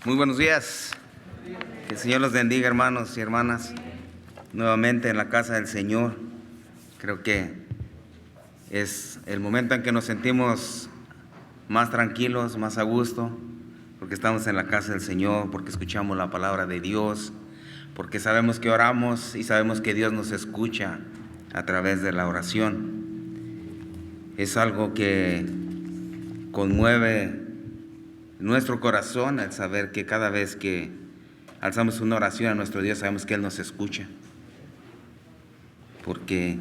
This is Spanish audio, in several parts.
Muy buenos días. Que el Señor los bendiga, hermanos y hermanas, nuevamente en la casa del Señor. Creo que es el momento en que nos sentimos más tranquilos, más a gusto, porque estamos en la casa del Señor, porque escuchamos la palabra de Dios, porque sabemos que oramos y sabemos que Dios nos escucha a través de la oración. Es algo que conmueve nuestro corazón el saber que cada vez que alzamos una oración a nuestro Dios sabemos que Él nos escucha, porque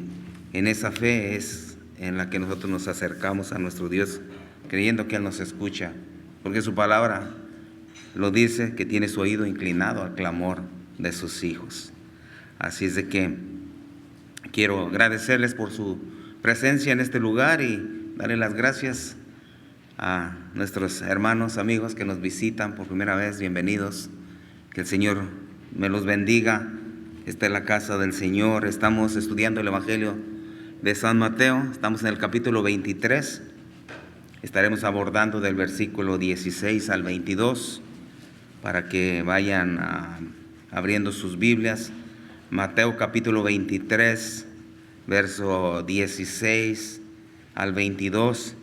en esa fe es en la que nosotros nos acercamos a nuestro Dios, creyendo que Él nos escucha, porque su palabra lo dice, que tiene su oído inclinado al clamor de sus hijos. Así es de que quiero agradecerles por su presencia en este lugar y darle las gracias a nuestros hermanos, amigos que nos visitan por primera vez. Bienvenidos, que el Señor me los bendiga. Esta es la casa del Señor. Estamos estudiando el Evangelio de San Mateo, estamos en el capítulo 23, estaremos abordando del versículo 16 al 22, para que vayan abriendo sus Biblias. Mateo capítulo 23, verso 16 al 22.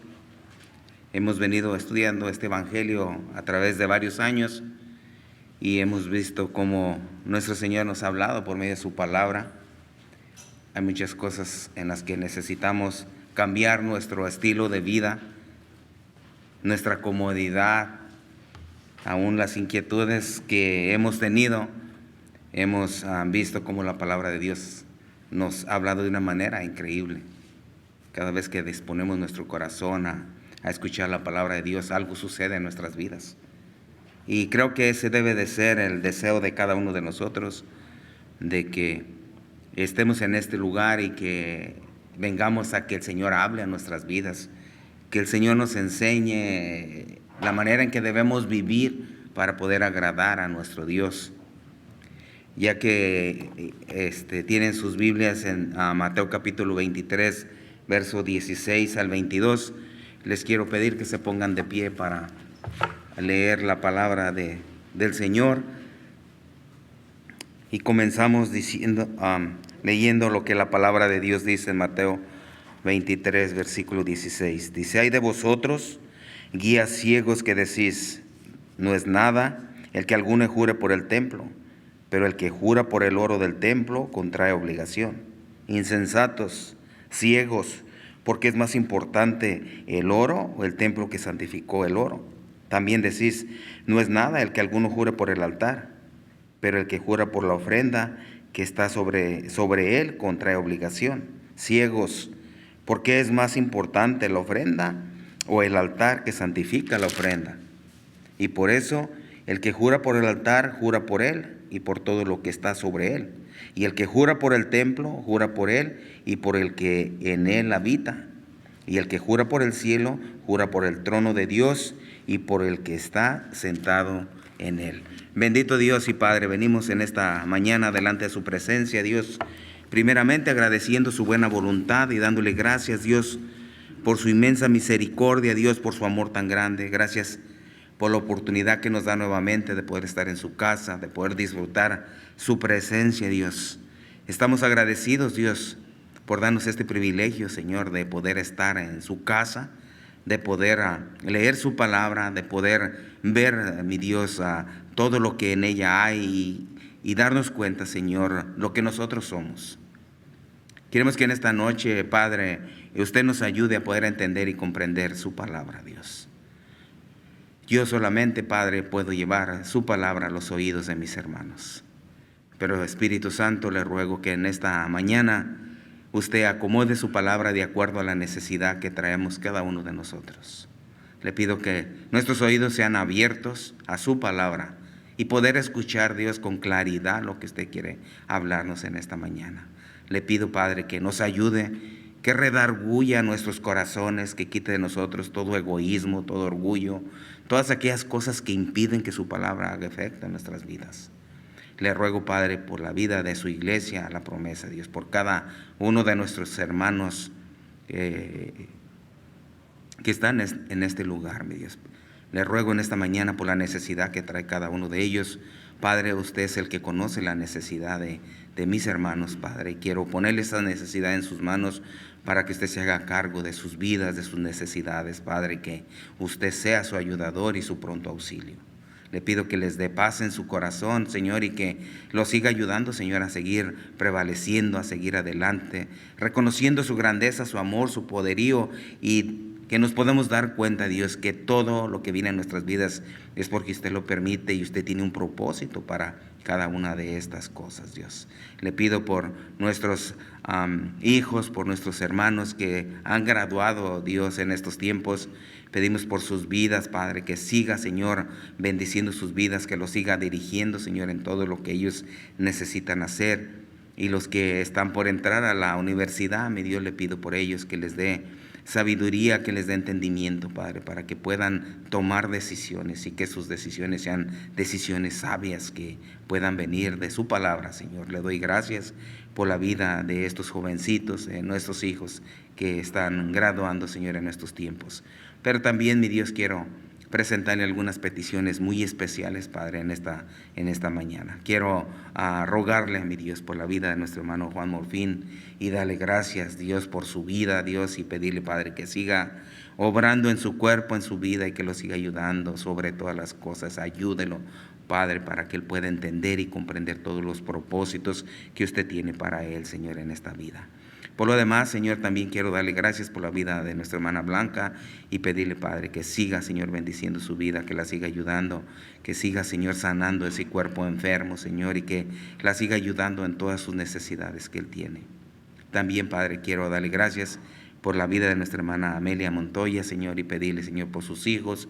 Hemos venido estudiando este Evangelio a través de varios años y hemos visto cómo nuestro Señor nos ha hablado por medio de su palabra. Hay muchas cosas en las que necesitamos cambiar nuestro estilo de vida, nuestra comodidad, aún las inquietudes que hemos tenido. Hemos visto cómo la palabra de Dios nos ha hablado de una manera increíble. Cada vez que disponemos nuestro corazón a escuchar la palabra de Dios, algo sucede en nuestras vidas. Y creo que ese debe de ser el deseo de cada uno de nosotros, de que estemos en este lugar y que vengamos a que el Señor hable a nuestras vidas, que el Señor nos enseñe la manera en que debemos vivir para poder agradar a nuestro Dios. Ya que tienen sus Biblias en Mateo capítulo 23, verso 16 al 22, les quiero pedir que se pongan de pie para leer la palabra del Señor. Y comenzamos leyendo lo que la palabra de Dios dice en Mateo 23, versículo 16. Dice: «Ay de vosotros, guías ciegos, que decís, no es nada el que alguno jure por el templo, pero el que jura por el oro del templo contrae obligación. Insensatos, ciegos, porque es más importante el oro o el templo que santificó el oro. También decís, no es nada el que alguno jure por el altar, pero el que jura por la ofrenda que está sobre él contrae obligación. Ciegos, porque es más importante la ofrenda o el altar que santifica la ofrenda. Y por eso el que jura por el altar jura por él y por todo lo que está sobre él. Y el que jura por el templo jura por él y por el que en él habita. Y el que jura por el cielo jura por el trono de Dios y por el que está sentado en él». Bendito Dios y Padre, venimos en esta mañana delante de su presencia, Dios, primeramente agradeciendo su buena voluntad y dándole gracias, Dios, por su inmensa misericordia, Dios, por su amor tan grande. Gracias por la oportunidad que nos da nuevamente de poder estar en su casa, de poder disfrutar su presencia, Dios. Estamos agradecidos, Dios, por darnos este privilegio, Señor, de poder estar en su casa, de poder leer su palabra, de poder ver, mi Dios, todo lo que en ella hay y darnos cuenta, Señor, lo que nosotros somos. Queremos que en esta noche, Padre, usted nos ayude a poder entender y comprender su palabra, Dios. Yo solamente, Padre, puedo llevar su palabra a los oídos de mis hermanos. Pero, Espíritu Santo, le ruego que en esta mañana usted acomode su palabra de acuerdo a la necesidad que traemos cada uno de nosotros. Le pido que nuestros oídos sean abiertos a su palabra y poder escuchar, Dios, con claridad lo que usted quiere hablarnos en esta mañana. Le pido, Padre, que nos ayude, que redarguya nuestros corazones, que quite de nosotros todo egoísmo, todo orgullo, todas aquellas cosas que impiden que su palabra haga efecto en nuestras vidas. Le ruego, Padre, por la vida de su iglesia, la promesa, Dios, por cada uno de nuestros hermanos que están en este lugar, mi Dios. Le ruego en esta mañana por la necesidad que trae cada uno de ellos. Padre, usted es el que conoce la necesidad de mis hermanos, Padre. Y quiero ponerle esa necesidad en sus manos para que usted se haga cargo de sus vidas, de sus necesidades, Padre, que usted sea su ayudador y su pronto auxilio. Le pido que les dé paz en su corazón, Señor, y que los siga ayudando, Señor, a seguir prevaleciendo, a seguir adelante, reconociendo su grandeza, su amor, su poderío, y que nos podemos dar cuenta, Dios, que todo lo que viene en nuestras vidas es porque usted lo permite y usted tiene un propósito para cada una de estas cosas, Dios. Le pido por nuestros hijos, por nuestros hermanos que han graduado, Dios, en estos tiempos. Pedimos por sus vidas, Padre, que siga, Señor, bendiciendo sus vidas, que los siga dirigiendo, Señor, en todo lo que ellos necesitan hacer. Y los que están por entrar a la universidad, mi Dios, le pido por ellos que les dé sabiduría, que les dé entendimiento, Padre, para que puedan tomar decisiones y que sus decisiones sean decisiones sabias que puedan venir de su palabra, Señor. Le doy gracias por la vida de estos jovencitos, nuestros hijos que están graduando, Señor, en estos tiempos. Pero también, mi Dios, quiero presentarle algunas peticiones muy especiales, Padre, en esta mañana. Quiero rogarle a mi Dios por la vida de nuestro hermano Juan Morfín y darle gracias, Dios, por su vida, Dios, y pedirle, Padre, que siga obrando en su cuerpo, en su vida, y que lo siga ayudando sobre todas las cosas. Ayúdelo, Padre, para que él pueda entender y comprender todos los propósitos que usted tiene para él, Señor, en esta vida. Por lo demás, Señor, también quiero darle gracias por la vida de nuestra hermana Blanca y pedirle, Padre, que siga, Señor, bendiciendo su vida, que la siga ayudando, que siga, Señor, sanando ese cuerpo enfermo, Señor, y que la siga ayudando en todas sus necesidades que él tiene. También, Padre, quiero darle gracias por la vida de nuestra hermana Amelia Montoya, Señor, y pedirle, Señor, por sus hijos,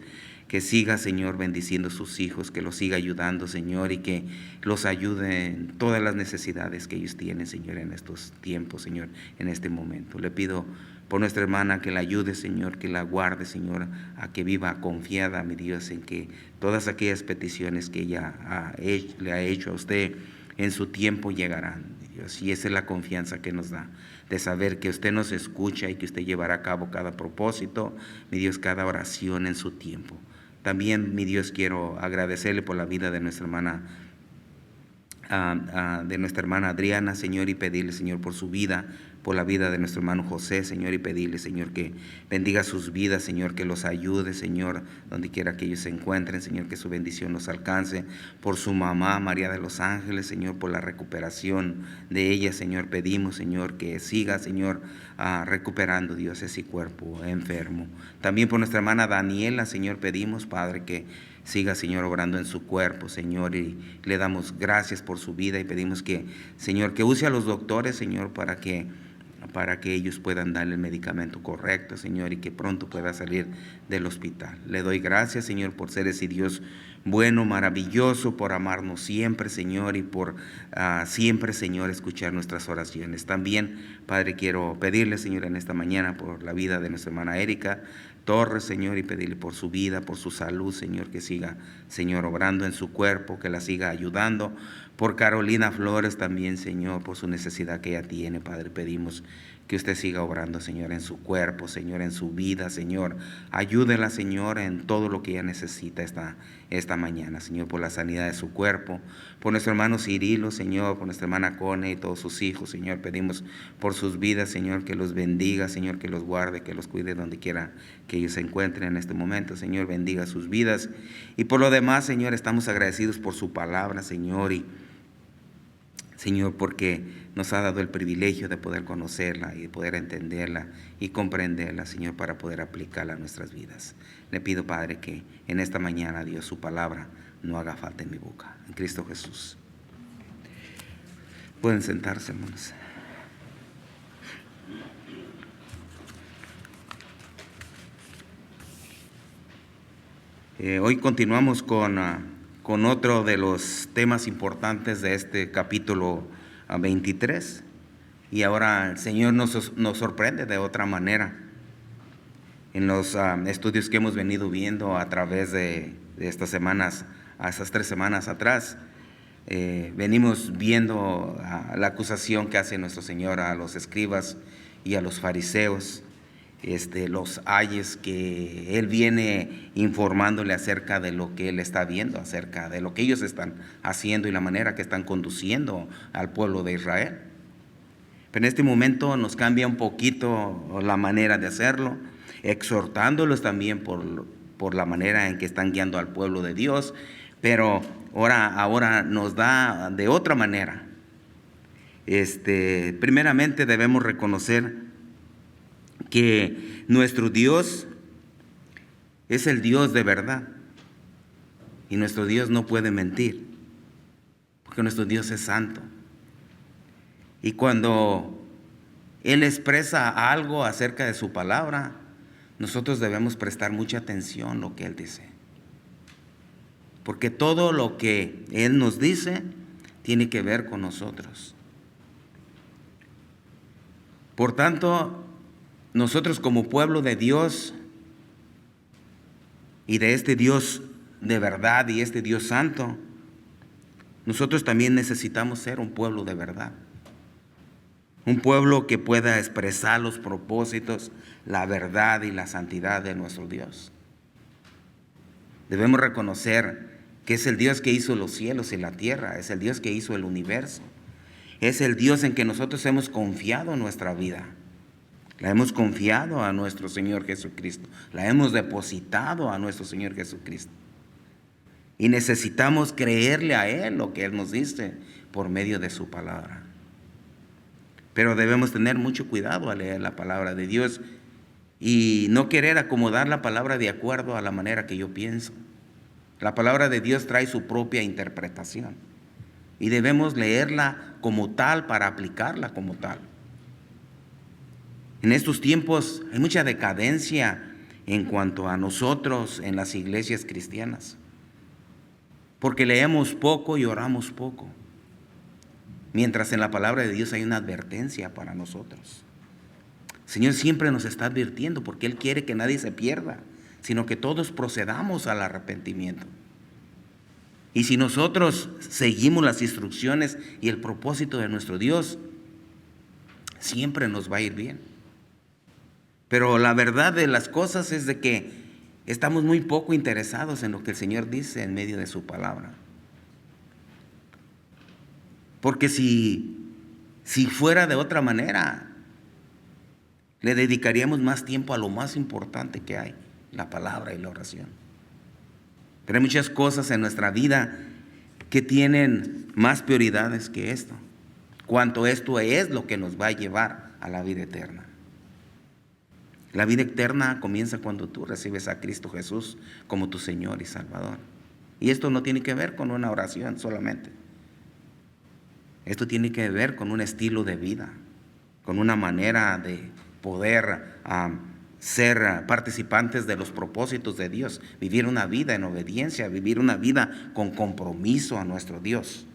que siga, Señor, bendiciendo sus hijos, que los siga ayudando, Señor, y que los ayude en todas las necesidades que ellos tienen, Señor, en estos tiempos, Señor, en este momento. Le pido por nuestra hermana que la ayude, Señor, que la guarde, Señor, a que viva confiada, mi Dios, en que todas aquellas peticiones que ella le ha hecho a usted en su tiempo llegarán, Dios. Y esa es la confianza que nos da, de saber que usted nos escucha y que usted llevará a cabo cada propósito, mi Dios, cada oración en su tiempo. También, mi Dios, quiero agradecerle por la vida de nuestra hermana Adriana, Señor, y pedirle, Señor, por su vida, por la vida de nuestro hermano José, Señor, y pedirle, Señor, que bendiga sus vidas, Señor, que los ayude, Señor, donde quiera que ellos se encuentren, Señor, que su bendición los alcance. Por su mamá, María de los Ángeles, Señor, por la recuperación de ella, Señor, pedimos, Señor, que siga, Señor, recuperando, Dios, ese cuerpo enfermo. También por nuestra hermana Daniela, Señor, pedimos, Padre, que siga, Señor, obrando en su cuerpo, Señor, y le damos gracias por su vida y pedimos que, Señor, que use a los doctores, Señor, para que ellos puedan darle el medicamento correcto, Señor, y que pronto pueda salir del hospital. Le doy gracias, Señor, por ser ese Dios bueno, maravilloso, por amarnos siempre, Señor, y por siempre, Señor, escuchar nuestras oraciones. También, Padre, quiero pedirle, Señor, en esta mañana por la vida de nuestra hermana Erika Torres, Señor, y pedirle por su vida, por su salud, Señor, que siga, Señor, obrando en su cuerpo, que la siga ayudando. Por Carolina Flores también, Señor, por su necesidad que ella tiene, Padre, pedimos que usted siga obrando, Señor, en su cuerpo, Señor, en su vida, Señor. Ayúdela, Señor, en todo lo que ella necesita esta mañana, Señor, por la sanidad de su cuerpo. Por nuestro hermano Cirilo, Señor, por nuestra hermana Cone y todos sus hijos, Señor, pedimos por sus vidas, Señor, que los bendiga, Señor, que los guarde, que los cuide donde quiera que ellos se encuentren en este momento, Señor, bendiga sus vidas. Y por lo demás, Señor, estamos agradecidos por su palabra, Señor, y Señor, porque nos ha dado el privilegio de poder conocerla y de poder entenderla y comprenderla, Señor, para poder aplicarla a nuestras vidas. Le pido, Padre, que en esta mañana, Dios, su palabra no haga falta en mi boca. En Cristo Jesús. Pueden sentarse, hermanos. Hoy continuamos con otro de los temas importantes de este capítulo 23, y ahora el Señor nos sorprende de otra manera. En los estudios que hemos venido viendo a través de estas semanas, a estas 3 semanas atrás, venimos viendo la acusación que hace nuestro Señor a los escribas y a los fariseos, los ayes que Él viene informándole acerca de lo que Él está viendo, acerca de lo que ellos están haciendo y la manera que están conduciendo al pueblo de Israel. Pero en este momento nos cambia un poquito la manera de hacerlo, exhortándolos también por la manera en que están guiando al pueblo de Dios, pero ahora nos da de otra manera. Primeramente debemos reconocer que nuestro Dios es el Dios de verdad, y nuestro Dios no puede mentir, porque nuestro Dios es santo. Y cuando Él expresa algo acerca de su palabra, nosotros debemos prestar mucha atención a lo que Él dice, porque todo lo que Él nos dice tiene que ver con nosotros. Por tanto, nosotros como pueblo de Dios y de este Dios de verdad y este Dios santo, nosotros también necesitamos ser un pueblo de verdad. Un pueblo que pueda expresar los propósitos, la verdad y la santidad de nuestro Dios. Debemos reconocer que es el Dios que hizo los cielos y la tierra, es el Dios que hizo el universo. Es el Dios en que nosotros hemos confiado en nuestra vida. La hemos confiado a nuestro Señor Jesucristo. La hemos depositado a nuestro Señor Jesucristo. Y necesitamos creerle a Él lo que Él nos dice por medio de su palabra. Pero debemos tener mucho cuidado al leer la palabra de Dios y no querer acomodar la palabra de acuerdo a la manera que yo pienso. La palabra de Dios trae su propia interpretación y debemos leerla como tal para aplicarla como tal. En estos tiempos hay mucha decadencia en cuanto a nosotros en las iglesias cristianas, porque leemos poco y oramos poco, mientras en la palabra de Dios hay una advertencia para nosotros. El Señor siempre nos está advirtiendo porque Él quiere que nadie se pierda, sino que todos procedamos al arrepentimiento. Y si nosotros seguimos las instrucciones y el propósito de nuestro Dios, siempre nos va a ir bien. Pero la verdad de las cosas es de que estamos muy poco interesados en lo que el Señor dice en medio de su palabra. Porque si fuera de otra manera, le dedicaríamos más tiempo a lo más importante que hay, la palabra y la oración. Pero hay muchas cosas en nuestra vida que tienen más prioridades que esto, cuanto esto es lo que nos va a llevar a la vida eterna. La vida eterna comienza cuando tú recibes a Cristo Jesús como tu Señor y Salvador. Y esto no tiene que ver con una oración solamente. Esto tiene que ver con un estilo de vida, con una manera de poder ser participantes de los propósitos de Dios, vivir una vida en obediencia, vivir una vida con compromiso a nuestro Dios.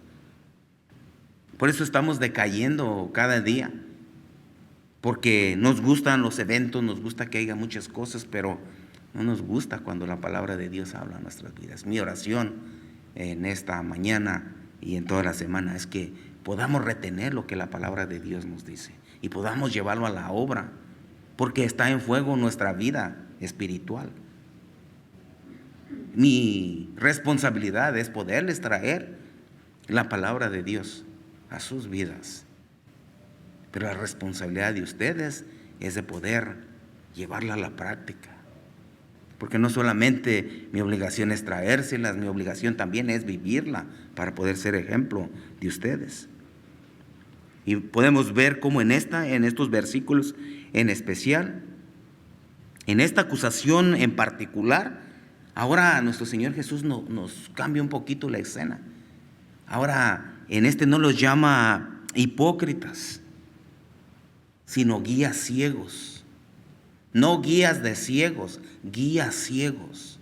Por eso estamos decayendo cada día, porque nos gustan los eventos, nos gusta que haya muchas cosas, pero no nos gusta cuando la palabra de Dios habla en nuestras vidas. Mi oración en esta mañana y en toda la semana es que podamos retener lo que la palabra de Dios nos dice y podamos llevarlo a la obra, porque está en juego nuestra vida espiritual. Mi responsabilidad es poderles traer la palabra de Dios a sus vidas, pero la responsabilidad de ustedes es de poder llevarla a la práctica, porque no solamente mi obligación es traérselas, mi obligación también es vivirla para poder ser ejemplo de ustedes. Y podemos ver cómo en estos versículos en especial, en esta acusación en particular, ahora nuestro Señor Jesús nos cambia un poquito la escena. Ahora no los llama hipócritas, sino guías ciegos. No guías de ciegos, guías ciegos.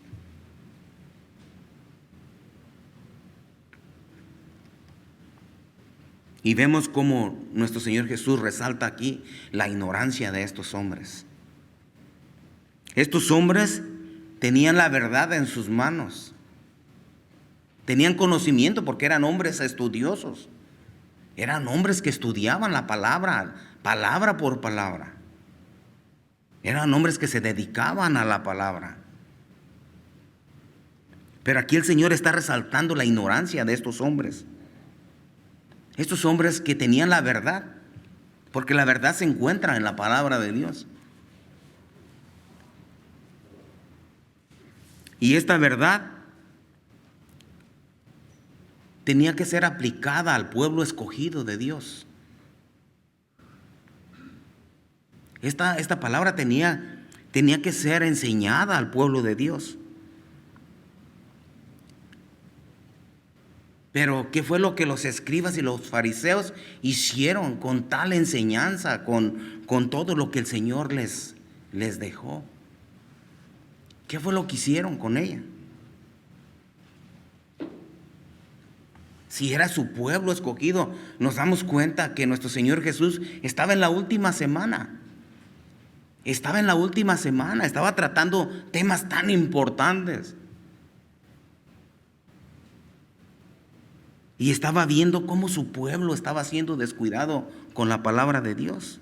Y vemos cómo nuestro Señor Jesús resalta aquí la ignorancia de estos hombres. Estos hombres tenían la verdad en sus manos. Tenían conocimiento porque eran hombres estudiosos. Eran hombres que estudiaban la palabra, palabra por palabra. Eran hombres que se dedicaban a la palabra. Pero aquí el Señor está resaltando la ignorancia de estos hombres. Estos hombres que tenían la verdad, porque la verdad se encuentra en la palabra de Dios. Y esta verdad tenía que ser aplicada al pueblo escogido de Dios. Esta palabra tenía que ser enseñada al pueblo de Dios. Pero ¿qué fue lo que los escribas y los fariseos hicieron con tal enseñanza, con todo lo que el Señor les dejó? ¿Qué fue lo que hicieron con ella? Si era su pueblo escogido, nos damos cuenta que nuestro Señor Jesús estaba en la última semana. Estaba tratando temas tan importantes. Y estaba viendo cómo su pueblo estaba siendo descuidado con la palabra de Dios.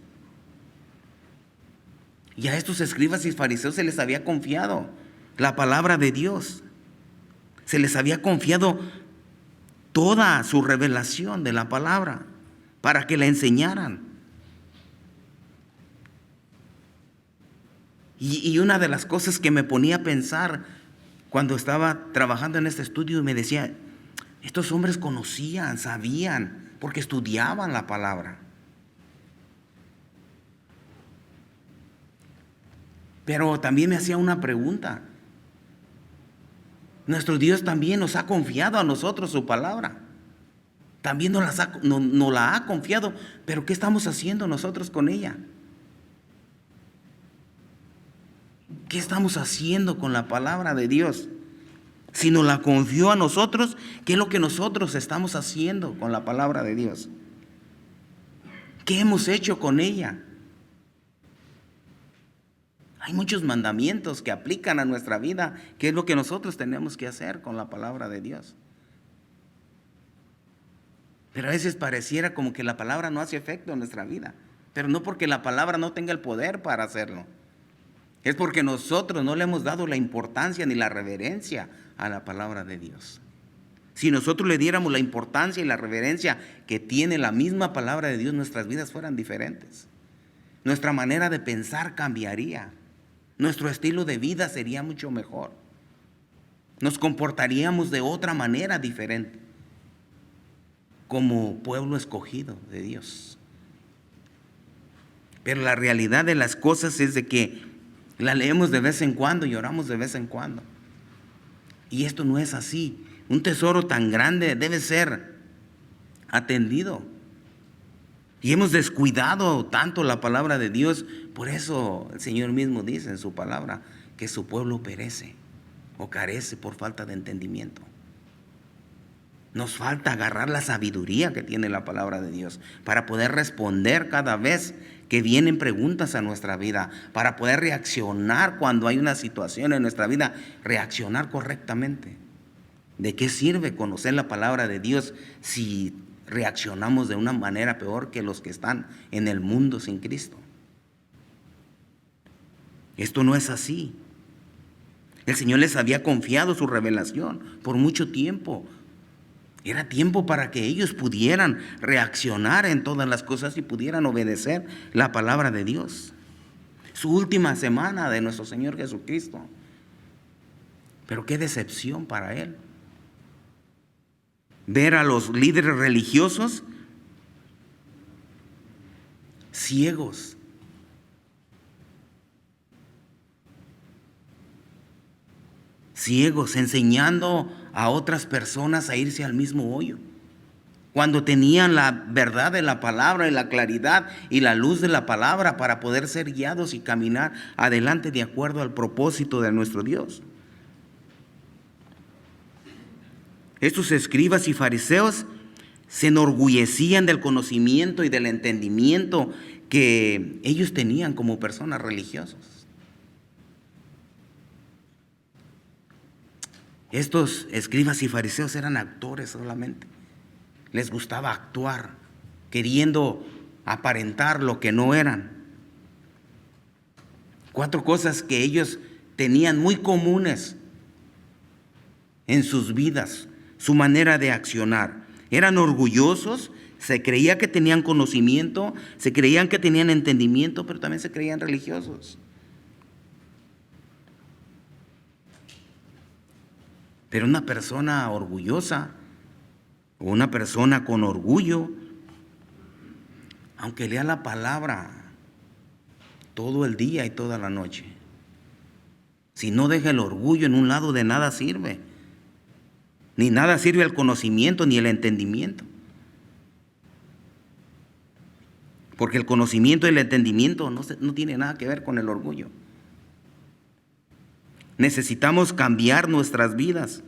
Y a estos escribas y fariseos se les había confiado la palabra de Dios. Se les había confiado toda su revelación de la palabra para que la enseñaran. Y una de las cosas que me ponía a pensar cuando estaba trabajando en este estudio, me decía, estos hombres conocían, sabían, porque estudiaban la palabra. Pero también me hacía una pregunta. Nuestro Dios también nos ha confiado a nosotros su palabra. También nos la ha confiado, pero ¿qué estamos haciendo nosotros con ella? ¿Qué estamos haciendo con la palabra de Dios? Si nos la confió a nosotros, ¿qué es lo que nosotros estamos haciendo con la palabra de Dios? ¿Qué hemos hecho con ella? Hay muchos mandamientos que aplican a nuestra vida. ¿Qué es lo que nosotros tenemos que hacer con la palabra de Dios? Pero a veces pareciera como que la palabra no hace efecto en nuestra vida. Pero no porque la palabra no tenga el poder para hacerlo. Es porque nosotros no le hemos dado la importancia ni la reverencia a la palabra de Dios. Si nosotros le diéramos la importancia y la reverencia que tiene la misma palabra de Dios, nuestras vidas fueran diferentes. Nuestra manera de pensar cambiaría. Nuestro estilo de vida sería mucho mejor. Nos comportaríamos de otra manera diferente, como pueblo escogido de Dios. Pero la realidad de las cosas es de que la leemos de vez en cuando y oramos de vez en cuando. Y esto no es así. Un tesoro tan grande debe ser atendido. Y hemos descuidado tanto la palabra de Dios. Por eso el Señor mismo dice en su palabra que su pueblo perece o carece por falta de entendimiento. Nos falta agarrar la sabiduría que tiene la palabra de Dios para poder responder cada vez que vienen preguntas a nuestra vida, para poder reaccionar cuando hay una situación en nuestra vida, reaccionar correctamente. ¿De qué sirve conocer la palabra de Dios si reaccionamos de una manera peor que los que están en el mundo sin Cristo? Esto no es así. El Señor les había confiado su revelación por mucho tiempo. Era tiempo para que ellos pudieran reaccionar en todas las cosas y pudieran obedecer la palabra de Dios. Su última semana de nuestro Señor Jesucristo. Pero qué decepción para Él. Ver a los líderes religiosos ciegos. Ciegos, enseñando a otras personas a irse al mismo hoyo, cuando tenían la verdad de la palabra y la claridad y la luz de la palabra para poder ser guiados y caminar adelante de acuerdo al propósito de nuestro Dios. Estos escribas y fariseos se enorgullecían del conocimiento y del entendimiento que ellos tenían como personas religiosas. Estos escribas y fariseos eran actores solamente. Les gustaba actuar, queriendo aparentar lo que no eran. 4 cosas que ellos tenían muy comunes en sus vidas, su manera de accionar. Eran orgullosos, se creía que tenían conocimiento, se creían que tenían entendimiento, pero también se creían religiosos. Pero una persona orgullosa o una persona con orgullo, aunque lea la palabra todo el día y toda la noche, si no deja el orgullo en un lado, de nada sirve. Ni nada sirve el conocimiento ni el entendimiento. Porque el conocimiento y el entendimiento no tiene nada que ver con el orgullo. Necesitamos cambiar nuestras vidas.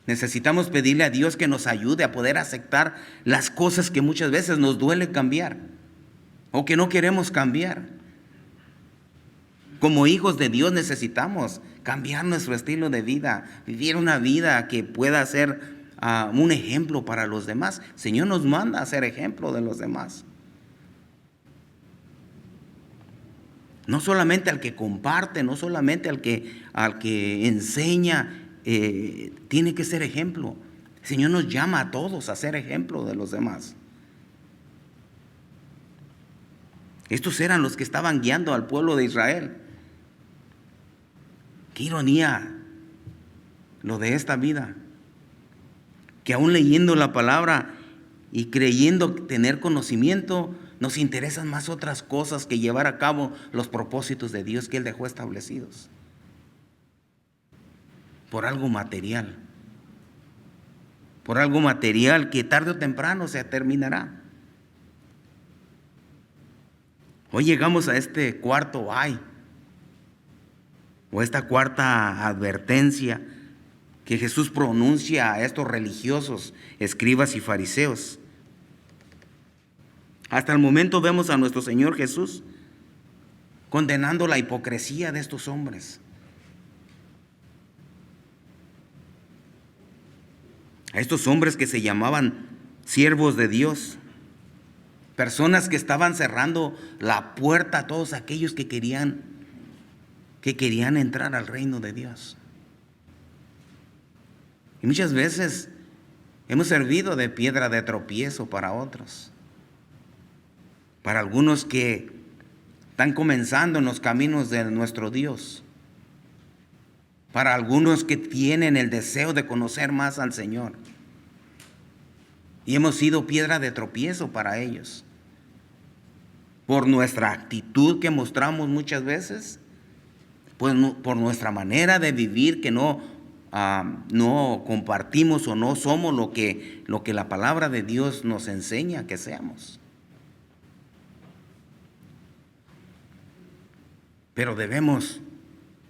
Necesitamos pedirle a Dios que nos ayude a poder aceptar las cosas que muchas veces nos duele cambiar o que no queremos cambiar. Como hijos de Dios necesitamos cambiar nuestro estilo de vida, vivir una vida que pueda ser un ejemplo para los demás. El Señor nos manda a ser ejemplo de los demás. No solamente al que comparte, no solamente al que enseña, tiene que ser ejemplo. El Señor nos llama a todos a ser ejemplo de los demás. Estos eran los que estaban guiando al pueblo de Israel. Qué ironía lo de esta vida, que aún leyendo la palabra y creyendo tener conocimiento, nos interesan más otras cosas que llevar a cabo los propósitos de Dios que Él dejó establecidos. Por algo material. Por algo material que tarde o temprano se terminará. Hoy llegamos a este cuarto ay, o esta cuarta advertencia que Jesús pronuncia a estos religiosos, escribas y fariseos. Hasta el momento vemos a nuestro Señor Jesús condenando la hipocresía de estos hombres. A estos hombres que se llamaban siervos de Dios, personas que estaban cerrando la puerta a todos aquellos que querían entrar al reino de Dios. Y muchas veces hemos servido de piedra de tropiezo para otros. Para algunos que están comenzando en los caminos de nuestro Dios. Para algunos que tienen el deseo de conocer más al Señor. Y hemos sido piedra de tropiezo para ellos. Por nuestra actitud que mostramos muchas veces. Pues por nuestra manera de vivir que no compartimos o no somos lo que la palabra de Dios nos enseña que seamos. Pero debemos,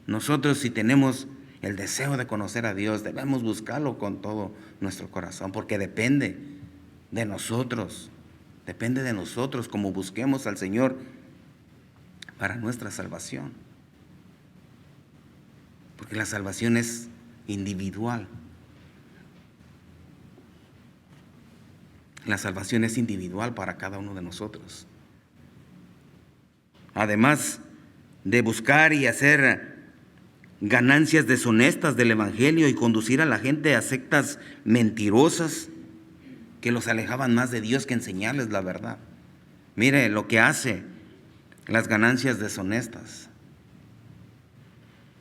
nosotros si tenemos el deseo de conocer a Dios, debemos buscarlo con todo nuestro corazón, porque depende de nosotros como busquemos al Señor para nuestra salvación. Porque la salvación es individual. La salvación es individual para cada uno de nosotros. Además de buscar y hacer ganancias deshonestas del evangelio y conducir a la gente a sectas mentirosas que los alejaban más de Dios que enseñarles la verdad. Mire lo que hace las ganancias deshonestas.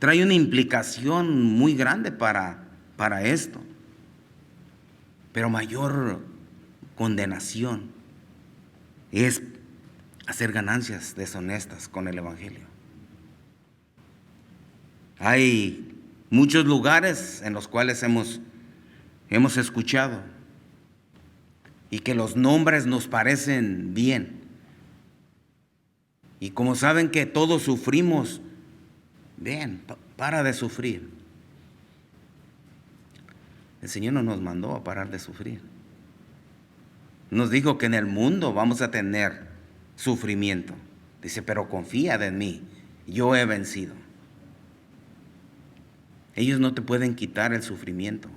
Trae una implicación muy grande para esto, pero mayor condenación es hacer ganancias deshonestas con el evangelio. Hay muchos lugares en los cuales hemos escuchado y que los nombres nos parecen bien. Y como saben que todos sufrimos, bien, para de sufrir. El Señor no nos mandó a parar de sufrir. Nos dijo que en el mundo vamos a tener sufrimiento. Dice, pero confía en mí, yo he vencido. Ellos no te pueden quitar el sufrimiento.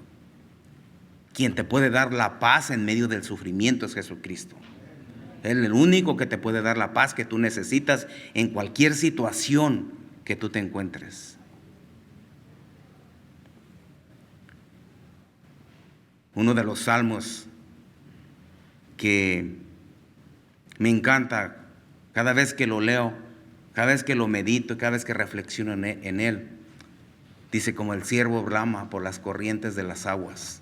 Quien te puede dar la paz en medio del sufrimiento es Jesucristo. Él es el único que te puede dar la paz que tú necesitas en cualquier situación que tú te encuentres. Uno de los salmos que me encanta cada vez que lo leo, cada vez que lo medito, cada vez que reflexiono en él, dice: como el ciervo brama por las corrientes de las aguas.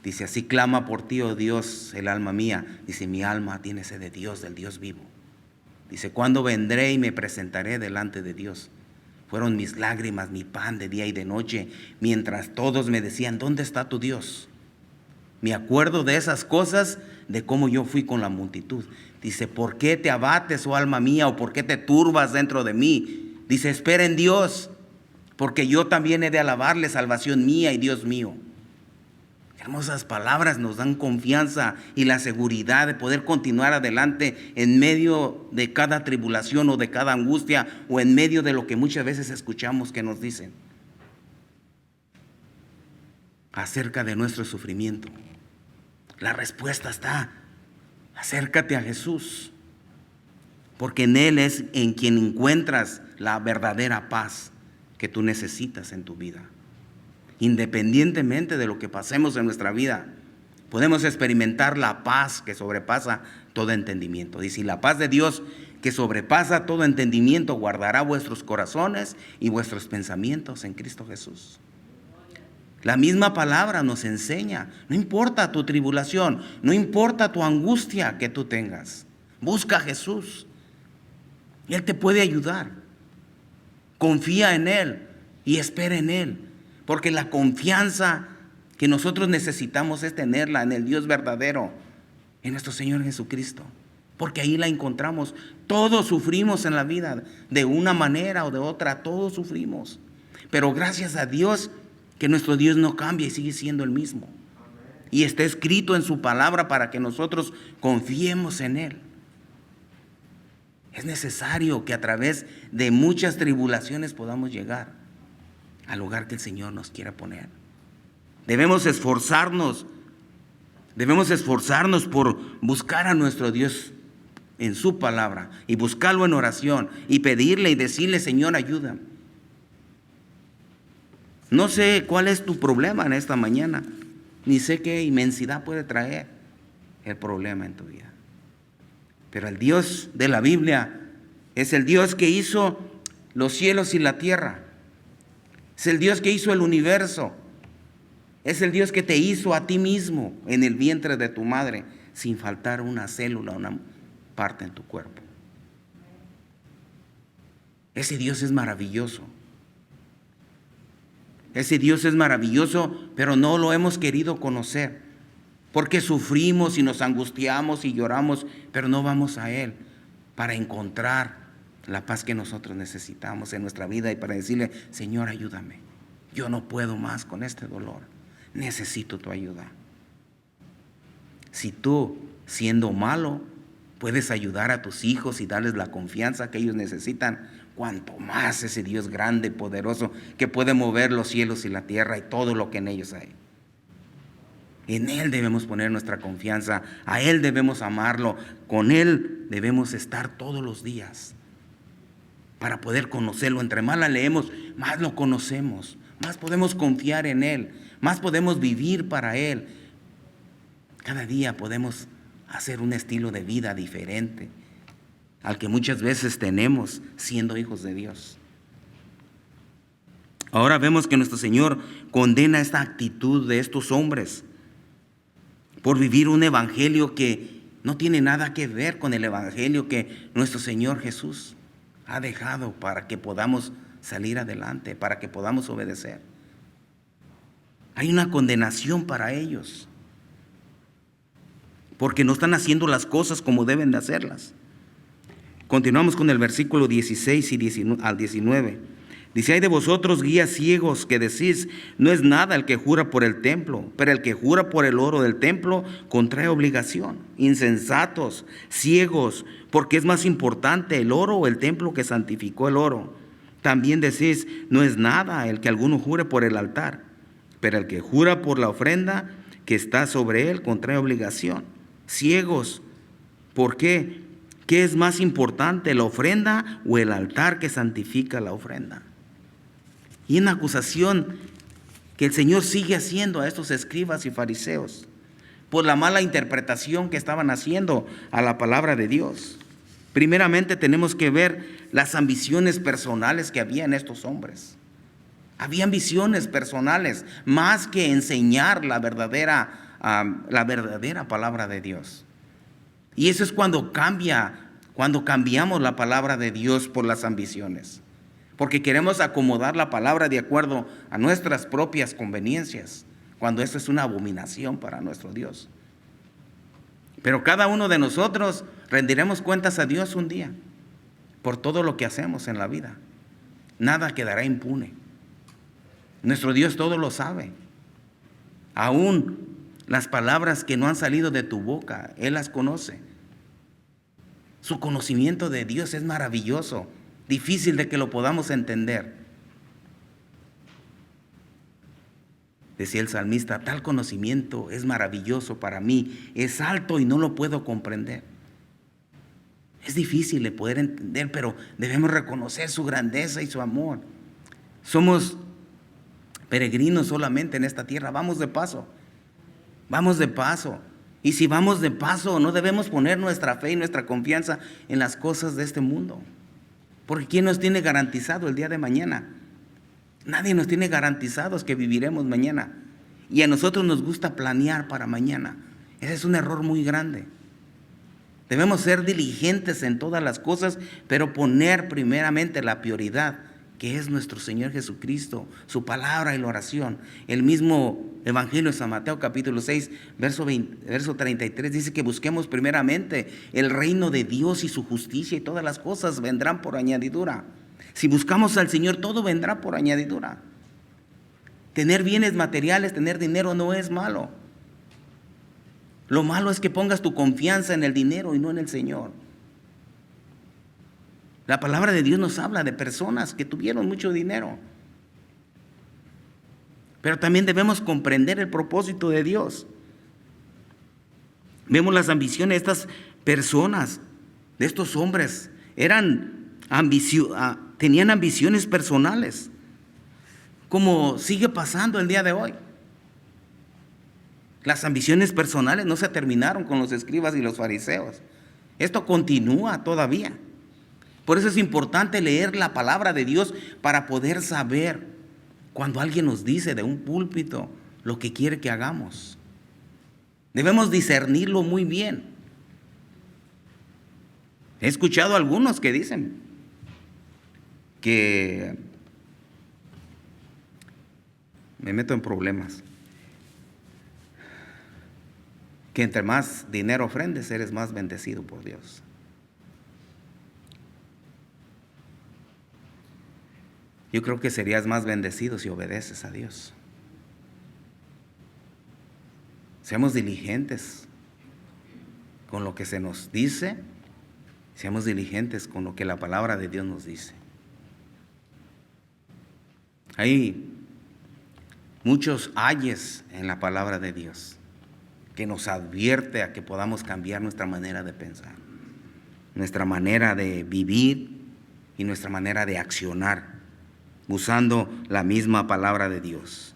Dice: así clama por ti, oh Dios, el alma mía. Dice: mi alma tiene sed de Dios, del Dios vivo. Dice: ¿cuándo vendré y me presentaré delante de Dios? Fueron mis lágrimas mi pan de día y de noche, mientras todos me decían: ¿dónde está tu Dios? Me acuerdo de esas cosas, de cómo yo fui con la multitud. Dice: ¿por qué te abates, oh alma mía, o por qué te turbas dentro de mí? Dice: espera en Dios, porque yo también he de alabarle, salvación mía y Dios mío. Hermosas palabras nos dan confianza y la seguridad de poder continuar adelante en medio de cada tribulación o de cada angustia, o en medio de lo que muchas veces escuchamos que nos dicen acerca de nuestro sufrimiento. La respuesta está: acércate a Jesús, porque en Él es en quien encuentras la verdadera paz que tú necesitas en tu vida. Independientemente de lo que pasemos en nuestra vida, podemos experimentar la paz que sobrepasa todo entendimiento. Dice: y la paz de Dios, que sobrepasa todo entendimiento, guardará vuestros corazones y vuestros pensamientos en Cristo Jesús. La misma palabra nos enseña: no importa tu tribulación, no importa tu angustia que tú tengas, busca a Jesús. Él te puede ayudar. Confía en Él y espera en Él, porque la confianza que nosotros necesitamos es tenerla en el Dios verdadero, en nuestro Señor Jesucristo, porque ahí la encontramos. Todos sufrimos en la vida, de una manera o de otra, todos sufrimos, pero gracias a Dios que nuestro Dios no cambia y sigue siendo el mismo. Y está escrito en su palabra para que nosotros confiemos en Él. Es necesario que a través de muchas tribulaciones podamos llegar al lugar que el Señor nos quiera poner. Debemos esforzarnos por buscar a nuestro Dios en su palabra y buscarlo en oración y pedirle y decirle: Señor, ayúdame. No sé cuál es tu problema en esta mañana, ni sé qué inmensidad puede traer el problema en tu vida. Pero el Dios de la Biblia es el Dios que hizo los cielos y la tierra. Es el Dios que hizo el universo. Es el Dios que te hizo a ti mismo en el vientre de tu madre, sin faltar una célula, una parte en tu cuerpo. Ese Dios es maravilloso. Ese Dios es maravilloso, pero no lo hemos querido conocer, porque sufrimos y nos angustiamos y lloramos, pero no vamos a Él para encontrar la paz que nosotros necesitamos en nuestra vida y para decirle: Señor, ayúdame. Yo no puedo más con este dolor. Necesito tu ayuda. Si tú, siendo malo, puedes ayudar a tus hijos y darles la confianza que ellos necesitan, cuanto más ese Dios grande, poderoso, que puede mover los cielos y la tierra y todo lo que en ellos hay. En Él debemos poner nuestra confianza, a Él debemos amarlo, con Él debemos estar todos los días para poder conocerlo. Entre más la leemos, más lo conocemos, más podemos confiar en Él, más podemos vivir para Él. Cada día podemos hacer un estilo de vida diferente al que muchas veces tenemos siendo hijos de Dios. Ahora vemos que nuestro Señor condena esta actitud de estos hombres por vivir un evangelio que no tiene nada que ver con el evangelio que nuestro Señor Jesús ha dejado para que podamos salir adelante, para que podamos obedecer. Hay una condenación para ellos, porque no están haciendo las cosas como deben de hacerlas. Continuamos con el versículo 16 al 19. Dice: hay de vosotros, guías ciegos, que decís: no es nada el que jura por el templo, pero el que jura por el oro del templo contrae obligación. Insensatos, ciegos, porque es más importante el oro o el templo que santificó el oro. También decís: no es nada el que alguno jure por el altar, pero el que jura por la ofrenda que está sobre él contrae obligación. Ciegos, ¿Por qué? ¿Qué es más importante, la ofrenda o el altar que santifica la ofrenda? Y una acusación que el Señor sigue haciendo a estos escribas y fariseos por la mala interpretación que estaban haciendo a la palabra de Dios. Primeramente tenemos que ver las ambiciones personales que había en estos hombres. Había ambiciones personales más que enseñar la verdadera palabra de Dios. Y eso es cuando cambiamos la palabra de Dios por las ambiciones. Porque queremos acomodar la palabra de acuerdo a nuestras propias conveniencias, cuando eso es una abominación para nuestro Dios. Pero cada uno de nosotros rendiremos cuentas a Dios un día por todo lo que hacemos en la vida. Nada quedará impune. Nuestro Dios todo lo sabe. Aún las palabras que no han salido de tu boca, Él las conoce. Su conocimiento de Dios es maravilloso, difícil de que lo podamos entender. Decía el salmista, tal conocimiento es maravilloso para mí, es alto y no lo puedo comprender. Es difícil de poder entender, pero debemos reconocer su grandeza y su amor. Somos peregrinos solamente en esta tierra, vamos de paso. Vamos de paso. Y si vamos de paso, no debemos poner nuestra fe y nuestra confianza en las cosas de este mundo. Porque ¿quién nos tiene garantizado el día de mañana? Nadie nos tiene garantizados que viviremos mañana. Y a nosotros nos gusta planear para mañana. Ese es un error muy grande. Debemos ser diligentes en todas las cosas, pero poner primeramente la prioridad, que es nuestro Señor Jesucristo, su palabra y la oración. El mismo Evangelio de San Mateo capítulo 6, verso 33 dice que busquemos primeramente el reino de Dios y su justicia, y todas las cosas vendrán por añadidura. Si buscamos al Señor, todo vendrá por añadidura. Tener bienes materiales, tener dinero no es malo. Lo malo es que pongas tu confianza en el dinero y no en el Señor. La palabra de Dios nos habla de personas que tuvieron mucho dinero. Pero también debemos comprender el propósito de Dios. Vemos las ambiciones de estas personas, de estos hombres. Tenían ambiciones personales, como sigue pasando el día de hoy. Las ambiciones personales no se terminaron con los escribas y los fariseos. Esto continúa todavía. Por eso es importante leer la palabra de Dios para poder saber cuando alguien nos dice de un púlpito lo que quiere que hagamos. Debemos discernirlo muy bien. He escuchado a algunos que dicen que me meto en problemas. Que entre más dinero ofrendes, eres más bendecido por Dios. Yo creo que serías más bendecido si obedeces a Dios. Seamos diligentes con lo que se nos dice, seamos diligentes con lo que la palabra de Dios nos dice. Hay muchos ayes en la palabra de Dios que nos advierte a que podamos cambiar nuestra manera de pensar, nuestra manera de vivir y nuestra manera de accionar, usando la misma palabra de Dios.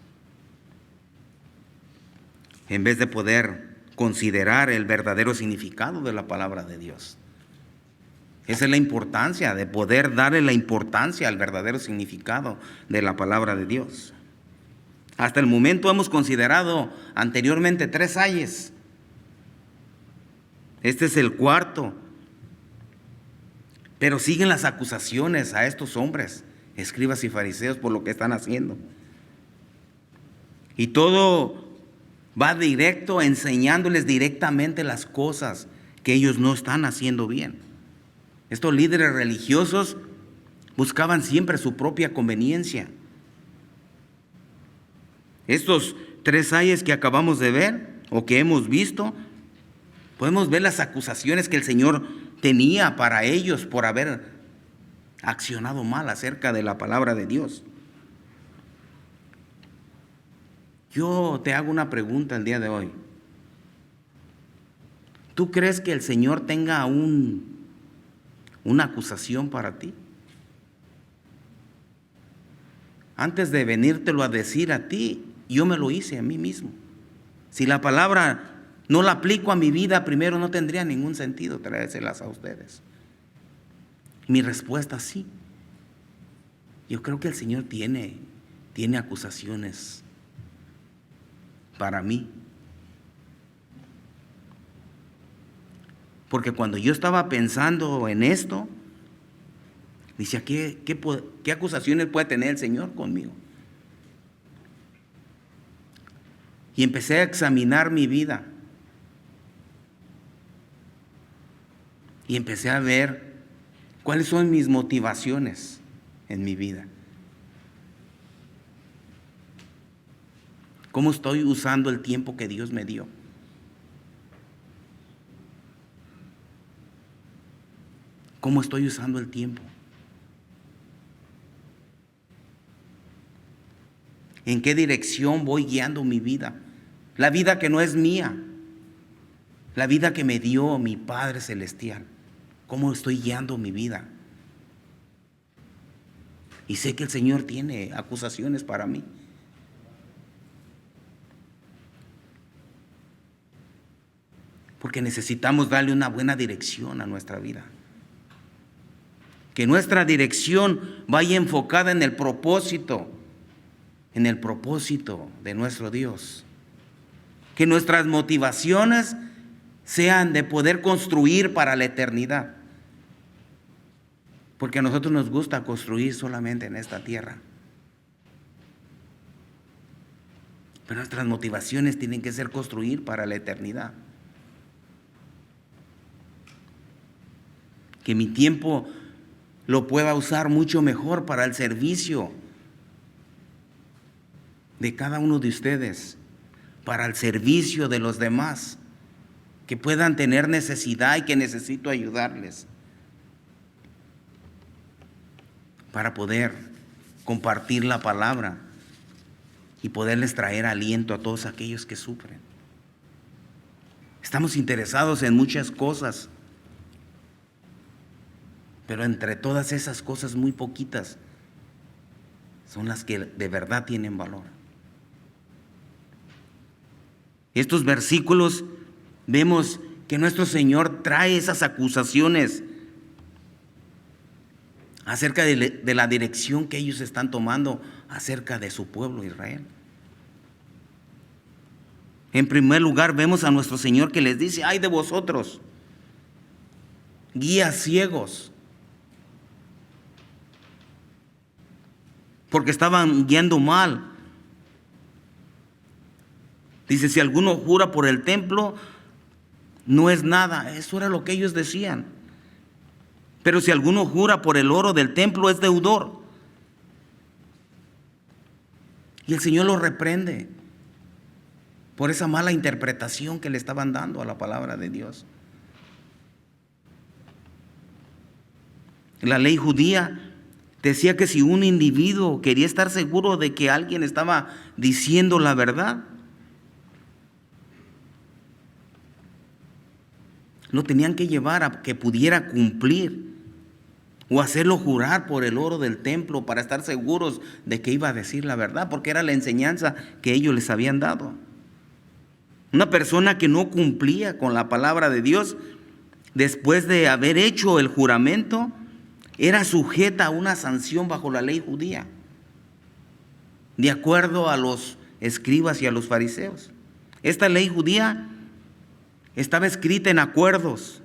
En vez de poder considerar el verdadero significado de la palabra de Dios. Esa es la importancia de poder darle la importancia al verdadero significado de la palabra de Dios. Hasta el momento hemos considerado anteriormente 3 ayes. Este es el cuarto. Pero siguen las acusaciones a estos hombres, escribas y fariseos, por lo que están haciendo. Y todo va directo, enseñándoles directamente las cosas que ellos no están haciendo bien. Estos líderes religiosos buscaban siempre su propia conveniencia. Estos 3 ayes que acabamos de ver o que hemos visto, podemos ver las acusaciones que el Señor tenía para ellos por haber accionado mal acerca de la palabra de Dios. Yo te hago una pregunta el día de hoy. ¿Tú crees que el Señor tenga una acusación para ti? Antes de venírtelo a decir a ti, yo me lo hice a mí mismo. Si la palabra no la aplico a mi vida, primero no tendría ningún sentido traérselas a ustedes. Mi respuesta sí. Yo creo que el Señor tiene acusaciones para mí. Porque cuando yo estaba pensando en esto, decía, ¿qué acusaciones puede tener el Señor conmigo? Y empecé a examinar mi vida. Y empecé a ver cuáles son mis motivaciones en mi vida. ¿Cómo estoy usando el tiempo que Dios me dio? ¿Cómo estoy usando el tiempo? ¿En qué dirección voy guiando mi vida? La vida que no es mía, la vida que me dio mi Padre Celestial. ¿Cómo estoy guiando mi vida? Y sé que el Señor tiene acusaciones para mí. Porque necesitamos darle una buena dirección a nuestra vida. Que nuestra dirección vaya enfocada en el propósito de nuestro Dios. Que nuestras motivaciones sean de poder construir para la eternidad. Porque a nosotros nos gusta construir solamente en esta tierra. Pero nuestras motivaciones tienen que ser construir para la eternidad. Que mi tiempo lo pueda usar mucho mejor para el servicio de cada uno de ustedes, para el servicio de los demás, que puedan tener necesidad y que necesito ayudarles, para poder compartir la palabra y poderles traer aliento a todos aquellos que sufren. Estamos interesados en muchas cosas, pero entre todas esas cosas muy poquitas son las que de verdad tienen valor. Estos versículos vemos que nuestro Señor trae esas acusaciones acerca de la dirección que ellos están tomando acerca de su pueblo Israel. En primer lugar vemos a nuestro Señor que les dice: ay de vosotros, guías ciegos, porque estaban guiando mal. Dice, si alguno jura por el templo, no es nada. Eso era lo que ellos decían. Pero si alguno jura por el oro del templo, es deudor. Y el Señor los reprende por esa mala interpretación que le estaban dando a la palabra de Dios. La ley judía decía que si un individuo quería estar seguro de que alguien estaba diciendo la verdad, lo tenían que llevar a que pudiera cumplir o hacerlo jurar por el oro del templo para estar seguros de que iba a decir la verdad, porque era la enseñanza que ellos les habían dado. Una persona que no cumplía con la palabra de Dios, después de haber hecho el juramento, era sujeta a una sanción bajo la ley judía, de acuerdo a los escribas y a los fariseos. Esta ley judía estaba escrita en acuerdos,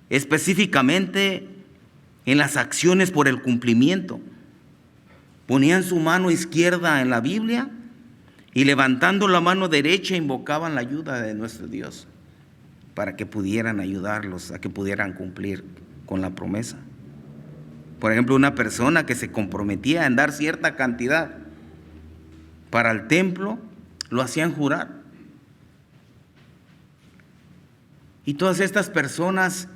específicamente en las acciones por el cumplimiento. Ponían su mano izquierda en la Biblia y levantando la mano derecha invocaban la ayuda de nuestro Dios para que pudieran ayudarlos a que pudieran cumplir con la promesa. Por ejemplo, una persona que se comprometía en dar cierta cantidad para el templo, lo hacían jurar. Y todas estas personas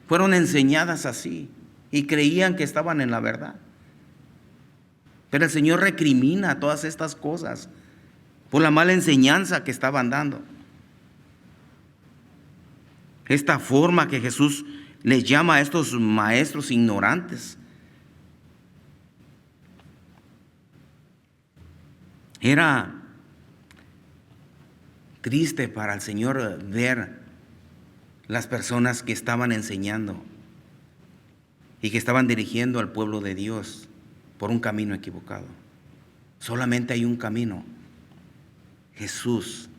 fueron enseñadas así y creían que estaban en la verdad. Pero el Señor recrimina todas estas cosas por la mala enseñanza que estaban dando. esta forma que Jesús les llama a estos maestros ignorantes. Era triste para el Señor ver las personas que estaban enseñando y que estaban dirigiendo al pueblo de Dios por un camino equivocado. Solamente hay un camino: Jesús.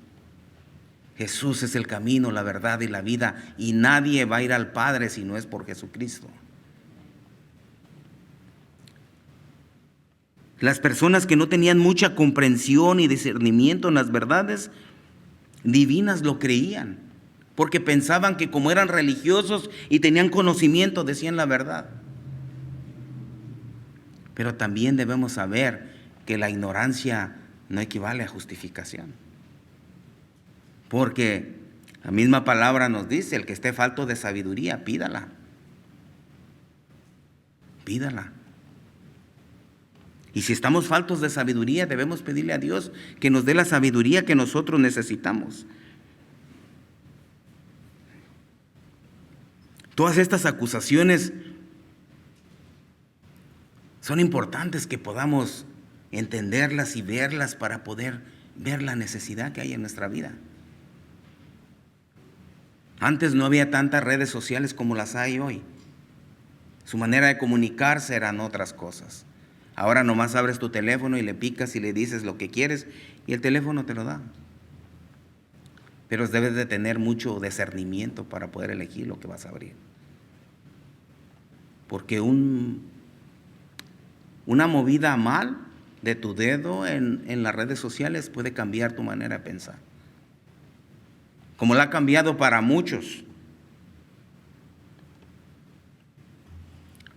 Jesús es el camino, la verdad y la vida, y nadie va a ir al Padre si no es por Jesucristo. Las personas que no tenían mucha comprensión y discernimiento en las verdades divinas lo creían, porque pensaban que como eran religiosos y tenían conocimiento, decían la verdad. Pero también debemos saber que la ignorancia no equivale a justificación, porque la misma palabra nos dice: el que esté falto de sabiduría, pídala. Pídala. Y si estamos faltos de sabiduría, debemos pedirle a Dios que nos dé la sabiduría que nosotros necesitamos. Todas estas acusaciones son importantes que podamos entenderlas y verlas para poder ver la necesidad que hay en nuestra vida. Antes no había tantas redes sociales como las hay hoy. Su manera de comunicarse eran otras cosas. Ahora nomás abres tu teléfono y le picas y le dices lo que quieres y el teléfono te lo da. Pero debes de tener mucho discernimiento para poder elegir lo que vas a abrir. Porque una movida mal de tu dedo en las redes sociales puede cambiar tu manera de pensar. Como la ha cambiado para muchos.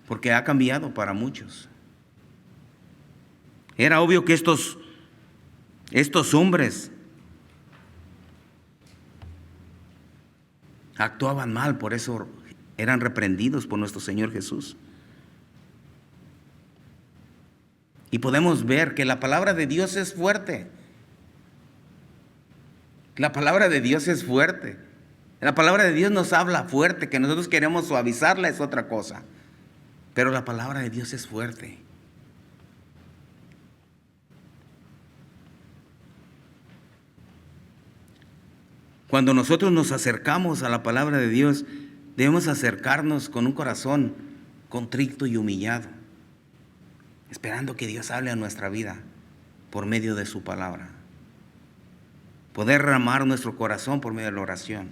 Porque ha cambiado para muchos. Era obvio que estos hombres actuaban mal, por eso eran reprendidos por nuestro Señor Jesús. Y podemos ver que la palabra de Dios es fuerte. La palabra de Dios es fuerte. La palabra de Dios nos habla fuerte, que nosotros queremos suavizarla es otra cosa. Pero la palabra de Dios es fuerte. Cuando nosotros nos acercamos a la palabra de Dios, debemos acercarnos con un corazón contrito y humillado, esperando que Dios hable a nuestra vida por medio de su palabra. Poder derramar nuestro corazón por medio de la oración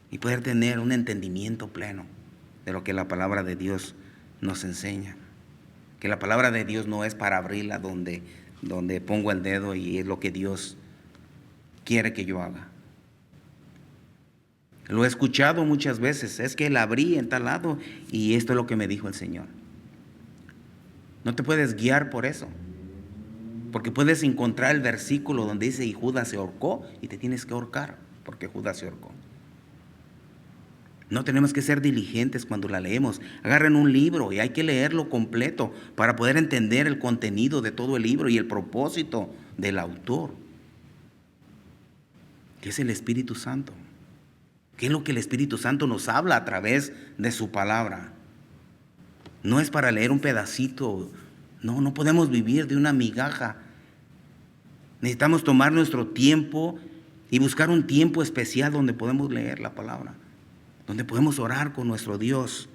y poder tener un entendimiento pleno de lo que la palabra de Dios nos enseña. Que la palabra de Dios no es para abrirla donde pongo el dedo y es lo que Dios quiere que yo haga. Lo he escuchado muchas veces: es que la abrí en tal lado y esto es lo que me dijo el Señor. No te puedes guiar por eso, porque puedes encontrar el versículo donde dice: y Judas se ahorcó, y te tienes que ahorcar porque Judas se ahorcó. No tenemos que ser diligentes cuando la leemos. Agarren un libro y hay que leerlo completo para poder entender el contenido de todo el libro y el propósito del autor, que es el Espíritu Santo. ¿Qué es lo que el Espíritu Santo nos habla a través de su palabra? No es para leer un pedacito. No podemos vivir de una migaja. Necesitamos tomar nuestro tiempo y buscar un tiempo especial donde podemos leer la palabra, donde podemos orar con nuestro Dios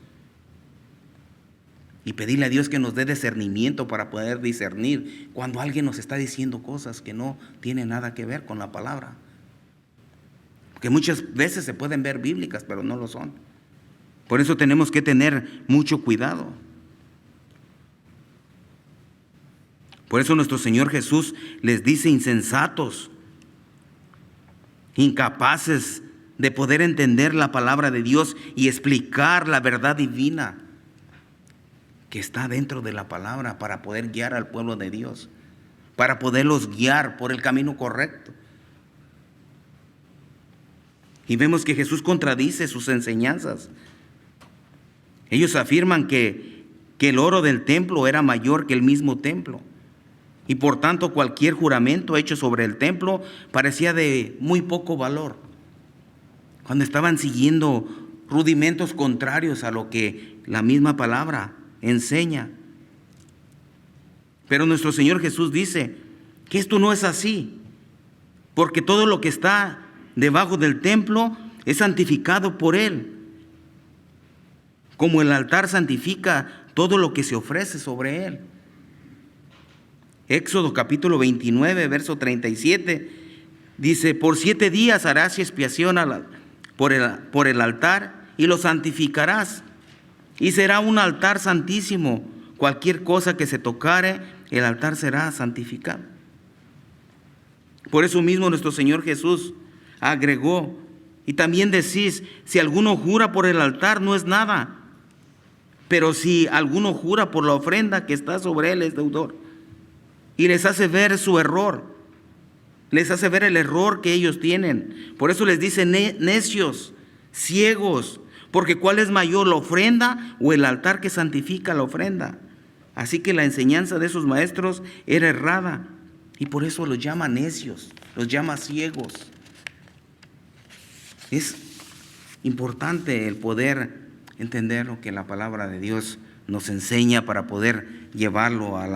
y pedirle a Dios que nos dé discernimiento para poder discernir cuando alguien nos está diciendo cosas que no tienen nada que ver con la palabra. Que muchas veces se pueden ver bíblicas, pero no lo son. Por eso tenemos que tener mucho cuidado. Por eso nuestro Señor Jesús les dice: insensatos, incapaces de poder entender la palabra de Dios y explicar la verdad divina que está dentro de la palabra para poder guiar al pueblo de Dios, para poderlos guiar por el camino correcto. Y vemos que Jesús contradice sus enseñanzas. Ellos afirman que el oro del templo era mayor que el mismo templo. Y por tanto cualquier juramento hecho sobre el templo parecía de muy poco valor. cuando estaban siguiendo rudimentos contrarios a lo que la misma palabra enseña. Pero nuestro Señor Jesús dice que esto no es así, porque todo lo que está debajo del templo es santificado por Él, como el altar santifica todo lo que se ofrece sobre él. Éxodo capítulo 29, verso 37, dice: por 7 días harás expiación por el altar y lo santificarás, y será un altar santísimo. Cualquier cosa que se tocare, el altar será santificado. Por eso mismo nuestro Señor Jesús agregó: y también decís, si alguno jura por el altar, no es nada, pero si alguno jura por la ofrenda que está sobre él, es deudor. Y les hace ver su error, les hace ver el error que ellos tienen. Por eso les dice necios, ciegos, porque ¿cuál es mayor, la ofrenda o el altar que santifica la ofrenda? Así que la enseñanza de esos maestros era errada, y por eso los llama necios, los llama ciegos. Es importante el poder entender lo que la palabra de Dios nos enseña para poder llevarlo a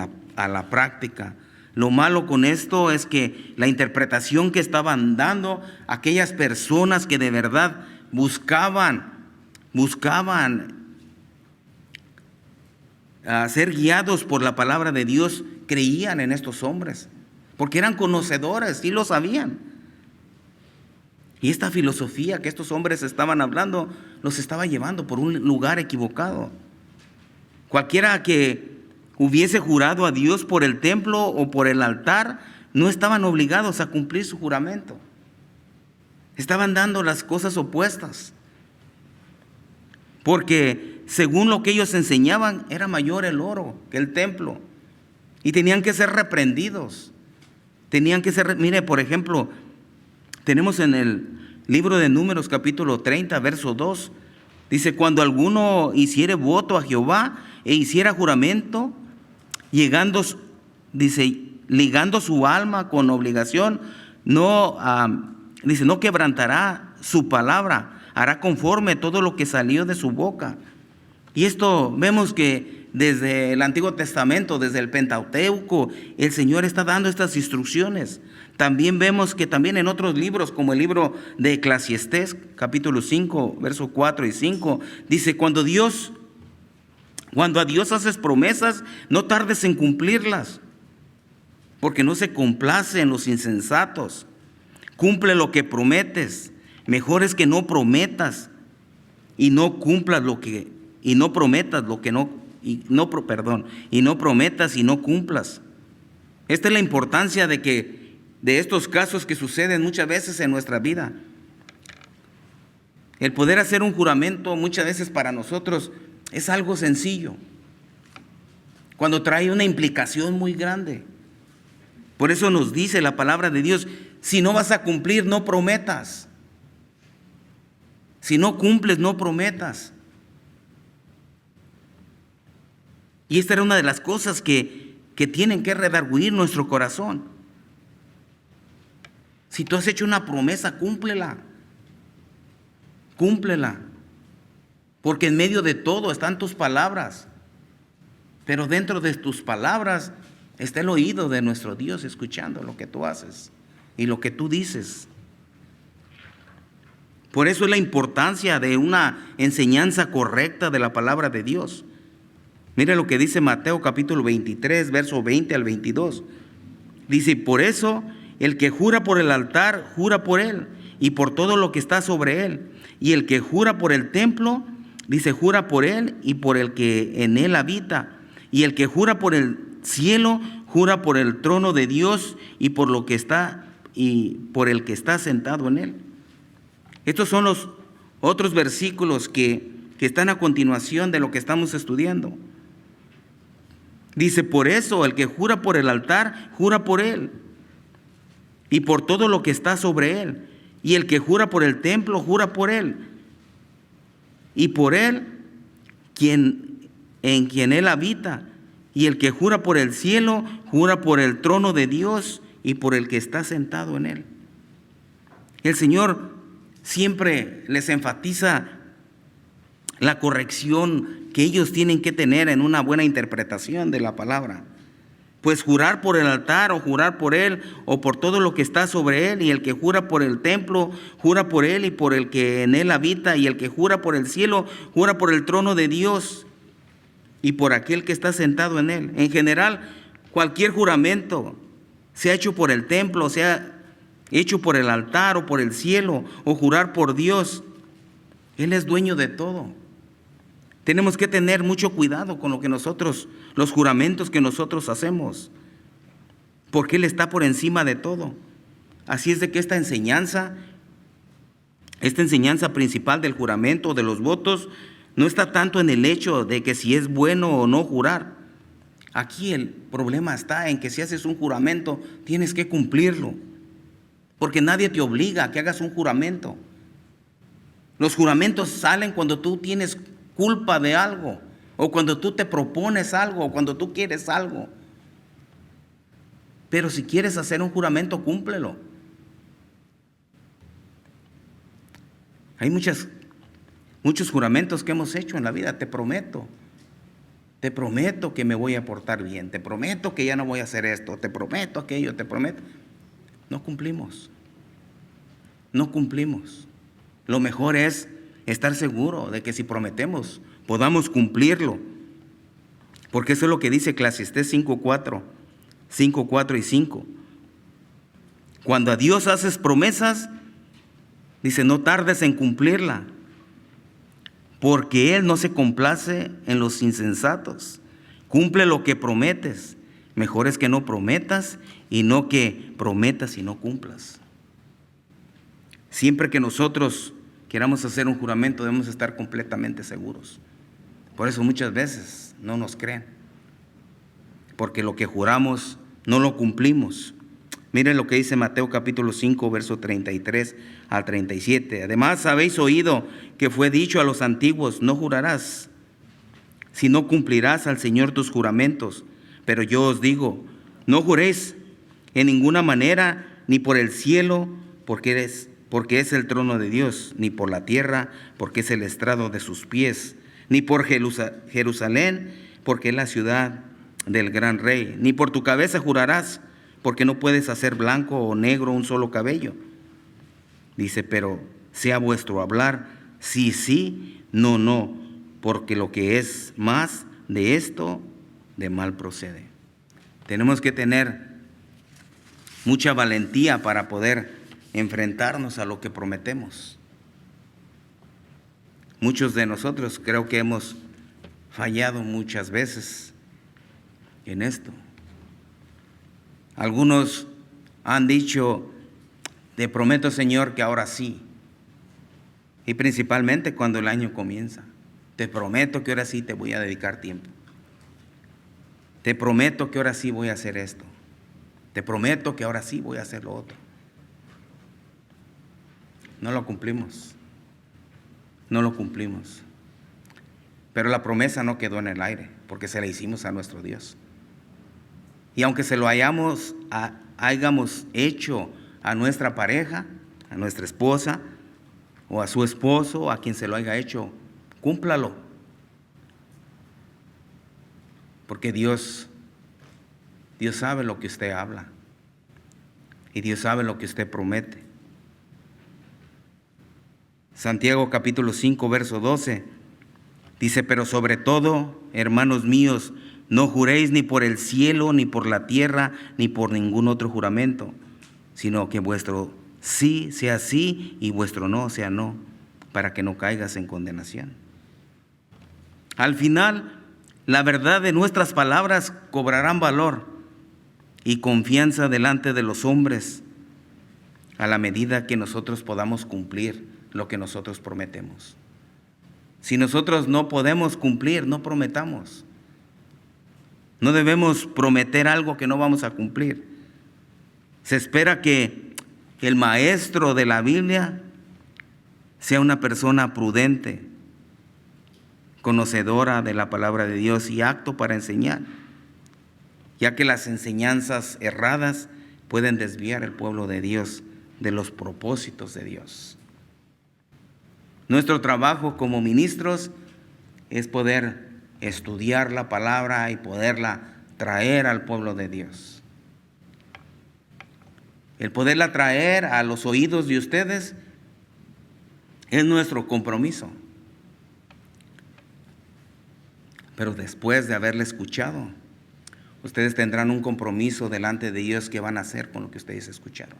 la práctica. Lo malo con esto es que la interpretación que estaban dando aquellas personas que de verdad buscaban a ser guiados por la palabra de Dios, creían en estos hombres, porque eran conocedores y lo sabían. Y esta filosofía que estos hombres estaban hablando los estaba llevando por un lugar equivocado. Cualquiera que hubiese jurado a Dios por el templo o por el altar, no estaban obligados a cumplir su juramento. Estaban dando las cosas opuestas, porque según lo que ellos enseñaban, era mayor el oro que el templo, y tenían que ser reprendidos. Mire, por ejemplo, tenemos en el libro de Números capítulo 30, verso 2, dice: cuando alguno hiciere voto a Jehová e hiciera juramento, ligando su alma con obligación, no quebrantará su palabra, hará conforme todo lo que salió de su boca. Y esto vemos que desde el Antiguo Testamento, desde el Pentateuco, el Señor está dando estas instrucciones. También vemos que también en otros libros, como el libro de Eclesiastés, capítulo 5, versos 4 y 5, dice: cuando a Dios haces promesas, no tardes en cumplirlas, porque no se complace en los insensatos. Cumple lo que prometes. Mejor es que no prometas y no cumplas y no prometas y no cumplas. Esta es la importancia de estos casos que suceden muchas veces en nuestra vida. El poder hacer un juramento muchas veces para nosotros es algo sencillo, cuando trae una implicación muy grande. Por eso nos dice la palabra de Dios: si no vas a cumplir, no prometas. Si no cumples, no prometas. Y esta era una de las cosas que tienen que redarguir nuestro corazón. Si tú has hecho una promesa, cúmplela. Cúmplela. Porque en medio de todo están tus palabras. Pero dentro de tus palabras está el oído de nuestro Dios escuchando lo que tú haces y lo que tú dices. Por eso es la importancia de una enseñanza correcta de la palabra de Dios. Mira lo que dice Mateo capítulo 23, verso 20 al 22. Dice: por eso el que jura por el altar, jura por él y por todo lo que está sobre él. Y el que jura por el templo, dice, jura por él y por el que en él habita. Y el que jura por el cielo, jura por el trono de Dios y por lo que está y por el que está sentado en él. Estos son los otros versículos que están a continuación de lo que estamos estudiando. Dice: por eso el que jura por el altar, jura por él y por todo lo que está sobre él. Y el que jura por el templo, jura por él y por él en quien él habita. Y el que jura por el cielo, jura por el trono de Dios y por el que está sentado en él. El Señor siempre les enfatiza la corrección que ellos tienen que tener en una buena interpretación de la palabra. Pues jurar por el altar o jurar por él o por todo lo que está sobre él, y el que jura por el templo, jura por él y por el que en él habita, y el que jura por el cielo, jura por el trono de Dios y por aquel que está sentado en él. En general, cualquier juramento, sea hecho por el templo, sea hecho por el altar o por el cielo, o jurar por Dios, Él es dueño de todo. Tenemos que tener mucho cuidado con lo que nosotros, los juramentos que nosotros hacemos, porque Él está por encima de todo. Así es de que esta enseñanza principal del juramento, de los votos, no está tanto en el hecho de que si es bueno o no jurar. Aquí el problema está en que si haces un juramento, tienes que cumplirlo, porque nadie te obliga a que hagas un juramento. Los juramentos salen cuando tú tienes culpa de algo, o cuando tú te propones algo, o cuando tú quieres algo. Pero si quieres hacer un juramento, cúmplelo. Hay muchos juramentos que hemos hecho en la vida. Te prometo que me voy a portar bien, te prometo que ya no voy a hacer esto, te prometo aquello, te prometo. No cumplimos. Lo mejor es estar seguro de que si prometemos, podamos cumplirlo. Porque eso es lo que dice Eclesiastés 5:4 y 5. Cuando a Dios haces promesas, dice, no tardes en cumplirla, porque Él no se complace en los insensatos. Cumple lo que prometes. Mejor es que no prometas y no que prometas y no cumplas. Siempre que nosotros queramos hacer un juramento, debemos estar completamente seguros. Por eso muchas veces no nos creen, porque lo que juramos no lo cumplimos. Miren lo que dice Mateo capítulo 5, verso 33 al 37. Además, habéis oído que fue dicho a los antiguos, no jurarás, sino cumplirás al Señor tus juramentos. Pero yo os digo, no juréis en ninguna manera, ni por el cielo, porque es el trono de Dios, ni por la tierra, porque es el estrado de sus pies, ni por Jerusalén, porque es la ciudad del gran rey, ni por tu cabeza jurarás, porque no puedes hacer blanco o negro un solo cabello. Dice, pero sea vuestro hablar, sí, sí, no, no, porque lo que es más de esto, de mal procede. Tenemos que tener mucha valentía para poder enfrentarnos a lo que prometemos. Muchos de nosotros creo que hemos fallado muchas veces en esto. Algunos han dicho, te prometo, Señor, que ahora sí. Y principalmente cuando el año comienza. Te prometo que ahora sí te voy a dedicar tiempo. Te prometo que ahora sí voy a hacer esto. Te prometo que ahora sí voy a hacer lo otro. No lo cumplimos. Pero la promesa no quedó en el aire, porque se la hicimos a nuestro Dios. Y aunque se lo hayamos hecho a nuestra pareja, a nuestra esposa, o a su esposo, a quien se lo haya hecho, cúmplalo. Porque Dios sabe lo que usted habla. Y Dios sabe lo que usted promete. Santiago capítulo 5, verso 12, dice, pero sobre todo, hermanos míos, no juréis ni por el cielo, ni por la tierra, ni por ningún otro juramento, sino que vuestro sí sea sí y vuestro no sea no, para que no caigas en condenación. Al final, la verdad de nuestras palabras cobrarán valor y confianza delante de los hombres a la medida que nosotros podamos cumplir lo que nosotros prometemos. Si nosotros no podemos cumplir, no prometamos. No debemos prometer algo que no vamos a cumplir. Se espera que el maestro de la Biblia sea una persona prudente, conocedora de la palabra de Dios y apto para enseñar, ya que las enseñanzas erradas pueden desviar al pueblo de Dios de los propósitos de Dios. Nuestro trabajo como ministros es poder estudiar la palabra y poderla traer al pueblo de Dios. El poderla traer a los oídos de ustedes es nuestro compromiso. Pero después de haberle escuchado, ustedes tendrán un compromiso delante de Dios que van a hacer con lo que ustedes escucharon.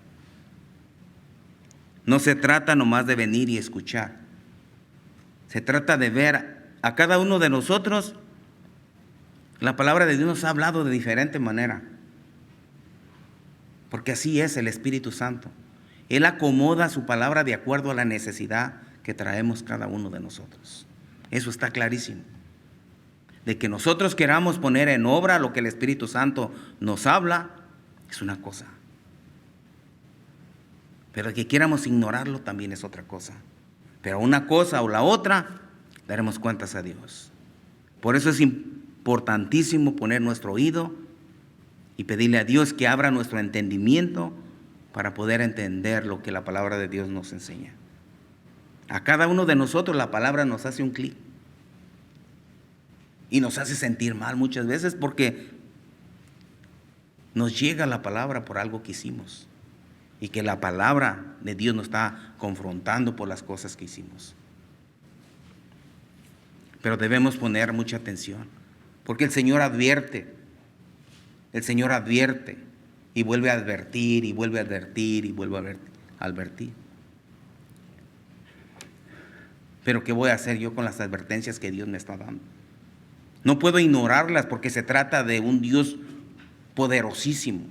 No se trata nomás de venir y escuchar. Se trata de ver a cada uno de nosotros. La palabra de Dios nos ha hablado de diferente manera. Porque así es el Espíritu Santo. Él acomoda su palabra de acuerdo a la necesidad que traemos cada uno de nosotros. Eso está clarísimo. De que nosotros queramos poner en obra lo que el Espíritu Santo nos habla, es una cosa. Pero que quieramos ignorarlo también es otra cosa. Pero una cosa o la otra, daremos cuentas a Dios. Por eso es importantísimo poner nuestro oído y pedirle a Dios que abra nuestro entendimiento para poder entender lo que la palabra de Dios nos enseña. A cada uno de nosotros la palabra nos hace un clic. Y nos hace sentir mal muchas veces porque nos llega la palabra por algo que hicimos. Y que la palabra de Dios nos está confrontando por las cosas que hicimos. Pero debemos poner mucha atención. Porque el Señor advierte. El Señor advierte. Y vuelve a advertir, y vuelve a advertir, y vuelve a advertir. Pero ¿qué voy a hacer yo con las advertencias que Dios me está dando? No puedo ignorarlas porque se trata de un Dios poderosísimo.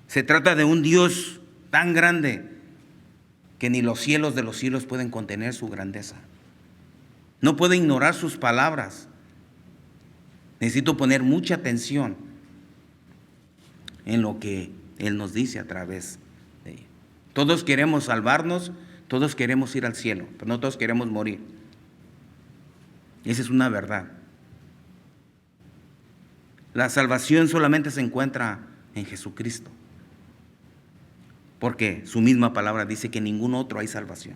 Se trata de un Dios tan grande que ni los cielos de los cielos pueden contener su grandeza. No puedo ignorar sus palabras. Necesito poner mucha atención en lo que Él nos dice a través de ella. Todos queremos salvarnos, todos queremos ir al cielo, pero no todos queremos morir. Esa es una verdad. La salvación solamente se encuentra en Jesucristo. Porque su misma palabra dice que en ningún otro hay salvación.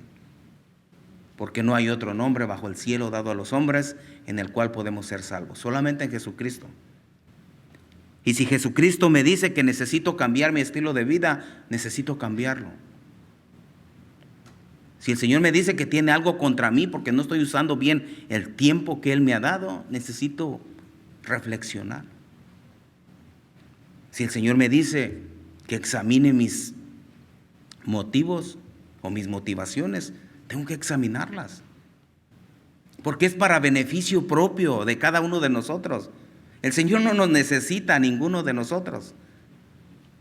Porque no hay otro nombre bajo el cielo dado a los hombres en el cual podemos ser salvos. Solamente en Jesucristo. Y si Jesucristo me dice que necesito cambiar mi estilo de vida, necesito cambiarlo. Si el Señor me dice que tiene algo contra mí porque no estoy usando bien el tiempo que Él me ha dado, necesito reflexionar. Si el Señor me dice que examine mis motivos o mis motivaciones, tengo que examinarlas. Porque es para beneficio propio de cada uno de nosotros. El Señor no nos necesita a ninguno de nosotros.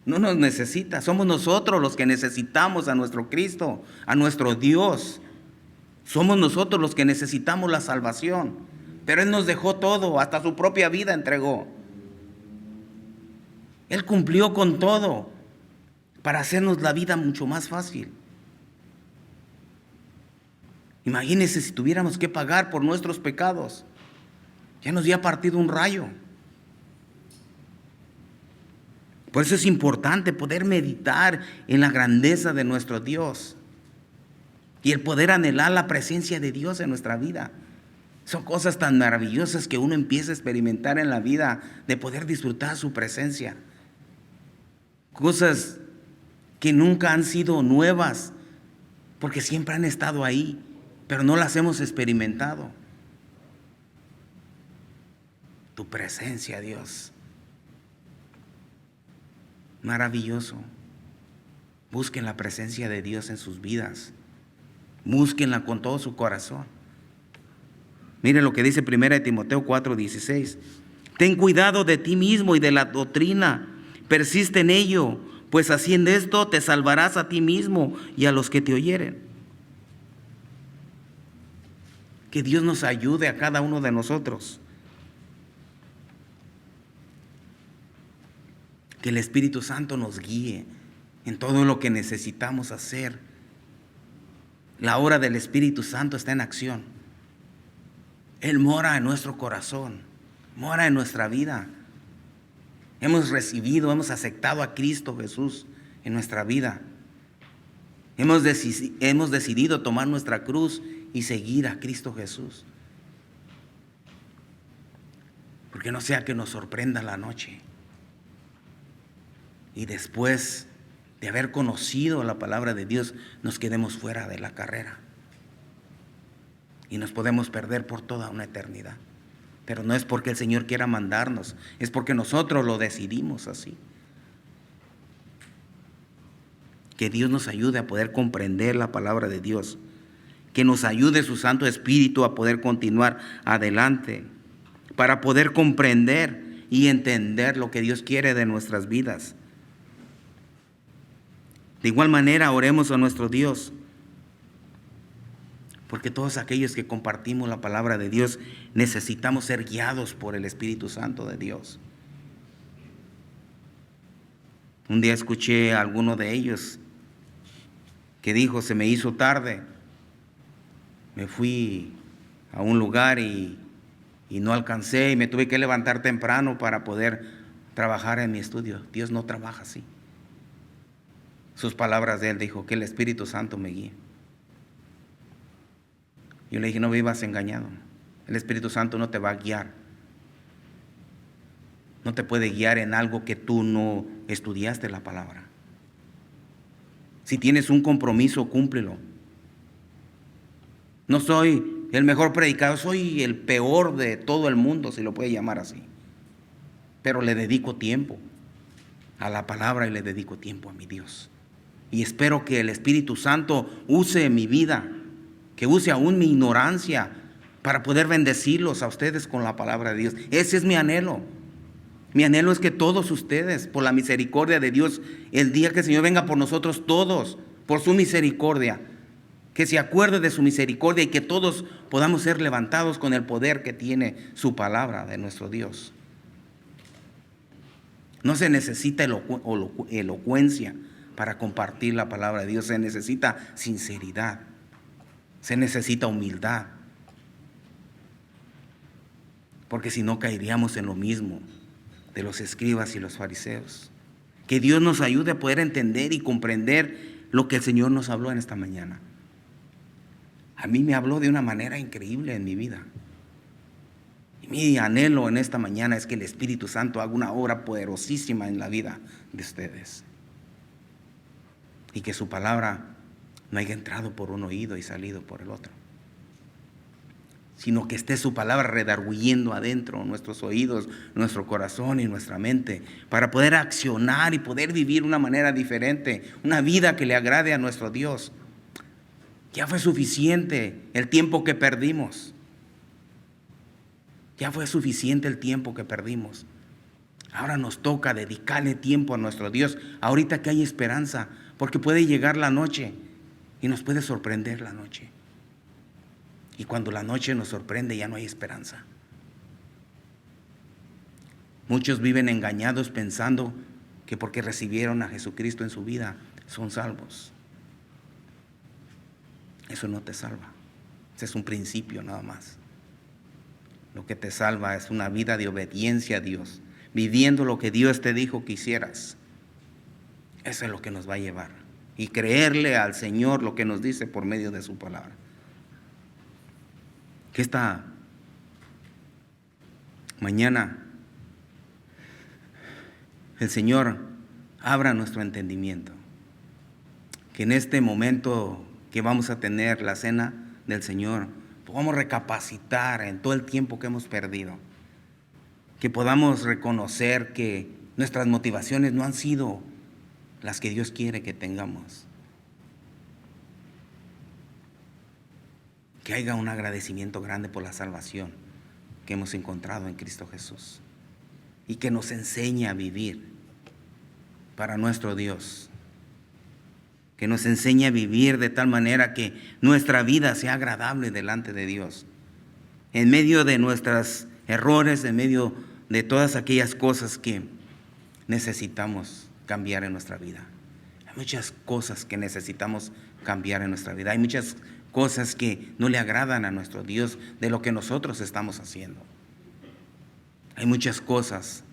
No nos necesita, somos nosotros los que necesitamos a nuestro Cristo, a nuestro Dios. Somos nosotros los que necesitamos la salvación. Pero Él nos dejó todo, hasta su propia vida entregó. Él cumplió con todo para hacernos la vida mucho más fácil. Imagínense si tuviéramos que pagar por nuestros pecados. Ya nos había partido un rayo. Por eso es importante poder meditar en la grandeza de nuestro Dios y el poder anhelar la presencia de Dios en nuestra vida. Son cosas tan maravillosas que uno empieza a experimentar en la vida, de poder disfrutar su presencia. Cosas que nunca han sido nuevas, porque siempre han estado ahí, pero no las hemos experimentado. Tu presencia, Dios. Maravilloso. Busquen la presencia de Dios en sus vidas. Búsquenla con todo su corazón. Miren lo que dice 1 Timoteo 4:16. Ten cuidado de ti mismo y de la doctrina. Persiste en ello, pues haciendo esto te salvarás a ti mismo y a los que te oyeren. Que Dios nos ayude a cada uno de nosotros. Que el Espíritu Santo nos guíe en todo lo que necesitamos hacer. La obra del Espíritu Santo está en acción. Él mora en nuestro corazón, mora en nuestra vida. Hemos recibido, hemos aceptado a Cristo Jesús en nuestra vida. Hemos decidido tomar nuestra cruz y seguir a Cristo Jesús. Porque no sea que nos sorprenda la noche y después de haber conocido la palabra de Dios nos quedemos fuera de la carrera y nos podemos perder por toda una eternidad. Pero no es porque el Señor quiera mandarnos, es porque nosotros lo decidimos así. Que Dios nos ayude a poder comprender la palabra de Dios, que nos ayude su Santo Espíritu a poder continuar adelante, para poder comprender y entender lo que Dios quiere de nuestras vidas. De igual manera, oremos a nuestro Dios, porque todos aquellos que compartimos la palabra de Dios necesitamos ser guiados por el Espíritu Santo de Dios. Un día escuché a alguno de ellos que dijo: se me hizo tarde, me fui a un lugar y no alcancé y me tuve que levantar temprano para poder trabajar en mi estudio. Dios no trabaja así. Sus palabras de él dijo: que el Espíritu Santo me guíe. Yo le dije: no vivas engañado. El Espíritu Santo no te va a guiar. No te puede guiar en algo que tú no estudiaste la palabra. Si tienes un compromiso, cúmplelo. No soy el mejor predicador, soy el peor de todo el mundo, si lo puede llamar así. Pero le dedico tiempo a la palabra y le dedico tiempo a mi Dios. Y espero que el Espíritu Santo use mi vida, que use aún mi ignorancia para poder bendecirlos a ustedes con la palabra de Dios. Ese es mi anhelo. Mi anhelo es que todos ustedes, por la misericordia de Dios, el día que el Señor venga por nosotros todos, por su misericordia, que se acuerde de su misericordia y que todos podamos ser levantados con el poder que tiene su palabra de nuestro Dios. No se necesita elocuencia para compartir la palabra de Dios, se necesita sinceridad, se necesita humildad, porque si no caeríamos en lo mismo de los escribas y los fariseos. Que Dios nos ayude a poder entender y comprender lo que el Señor nos habló en esta mañana. A mí me habló de una manera increíble en mi vida. Y mi anhelo en esta mañana es que el Espíritu Santo haga una obra poderosísima en la vida de ustedes. Y que su palabra no haya entrado por un oído y salido por el otro, sino que esté su palabra redarguyendo adentro nuestros oídos, nuestro corazón y nuestra mente, para poder accionar y poder vivir una manera diferente, una vida que le agrade a nuestro Dios. Ya fue suficiente el tiempo que perdimos. Ya fue suficiente el tiempo que perdimos. Ahora nos toca dedicarle tiempo a nuestro Dios, ahorita que hay esperanza, porque puede llegar la noche y nos puede sorprender la noche. Y cuando la noche nos sorprende ya no hay esperanza. Muchos viven engañados pensando que porque recibieron a Jesucristo en su vida son salvos. Eso no te salva. Ese es un principio nada más. Lo que te salva es una vida de obediencia a Dios, viviendo lo que Dios te dijo que hicieras. Eso es lo que nos va a llevar. Y creerle al Señor lo que nos dice por medio de su palabra. Que esta mañana el Señor abra nuestro entendimiento. Que en este momento que vamos a tener la cena del Señor, podamos recapacitar en todo el tiempo que hemos perdido. Que podamos reconocer que nuestras motivaciones no han sido las que Dios quiere que tengamos. Que haya un agradecimiento grande por la salvación que hemos encontrado en Cristo Jesús. Y que nos enseñe a vivir para nuestro Dios. Que nos enseñe a vivir de tal manera que nuestra vida sea agradable delante de Dios. En medio de nuestros errores, en medio de todas aquellas cosas que necesitamos cambiar en nuestra vida. Hay muchas cosas que necesitamos cambiar en nuestra vida. Hay muchas cosas que no le agradan a nuestro Dios de lo que nosotros estamos haciendo. Hay muchas cosas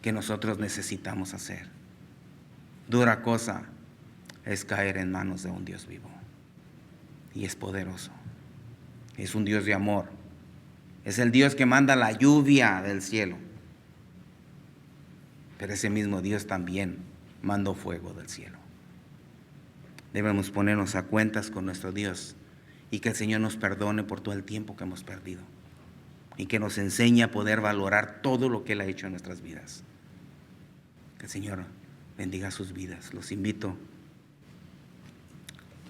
que nosotros necesitamos hacer. Dura cosa es caer en manos de un Dios vivo. Y es poderoso. Es un Dios de amor. Es el Dios que manda la lluvia del cielo. Pero ese mismo Dios también mandó fuego del cielo. Debemos ponernos a cuentas con nuestro Dios y que el Señor nos perdone por todo el tiempo que hemos perdido y que nos enseñe a poder valorar todo lo que Él ha hecho en nuestras vidas. Que el Señor bendiga sus vidas. Los invito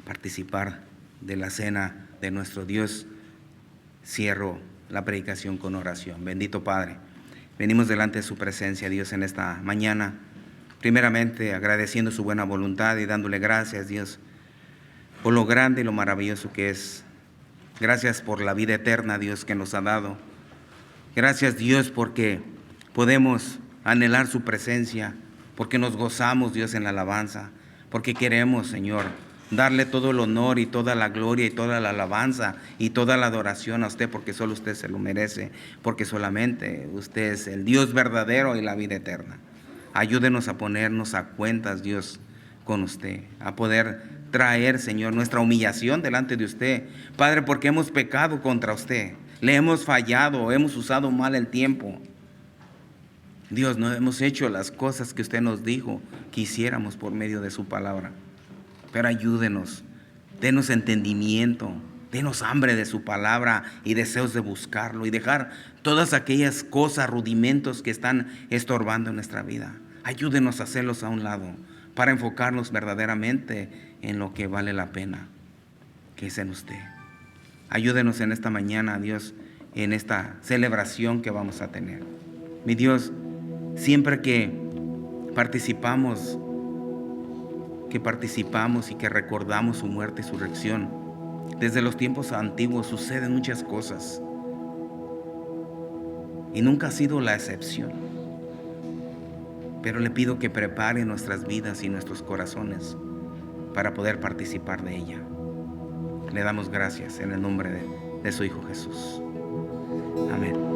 a participar de la cena de nuestro Dios. Cierro la predicación con oración. Bendito Padre, venimos delante de su presencia, Dios, en esta mañana. Primeramente agradeciendo su buena voluntad y dándole gracias, Dios, por lo grande y lo maravilloso que es. Gracias por la vida eterna, Dios, que nos ha dado. Gracias, Dios, porque podemos anhelar su presencia, porque nos gozamos, Dios, en la alabanza, porque queremos, Señor, darle todo el honor y toda la gloria y toda la alabanza y toda la adoración a usted, porque solo usted se lo merece, porque solamente usted es el Dios verdadero y la vida eterna. Ayúdenos a ponernos a cuentas, Dios, con usted, a poder traer, Señor, nuestra humillación delante de usted, Padre, porque hemos pecado contra usted, le hemos fallado, hemos usado mal el tiempo. Dios, no hemos hecho las cosas que usted nos dijo que hiciéramos por medio de su palabra. Pero ayúdenos, denos entendimiento, denos hambre de su palabra y deseos de buscarlo y dejar todas aquellas cosas, rudimentos que están estorbando en nuestra vida. Ayúdenos a hacerlos a un lado para enfocarnos verdaderamente en lo que vale la pena, que es en usted. Ayúdenos en esta mañana, Dios, en esta celebración que vamos a tener. Mi Dios, siempre que participamos y que recordamos su muerte y su resurrección, desde los tiempos antiguos suceden muchas cosas y nunca ha sido la excepción. Pero le pido que prepare nuestras vidas y nuestros corazones para poder participar de ella. Le damos gracias en el nombre de su Hijo Jesús. Amén.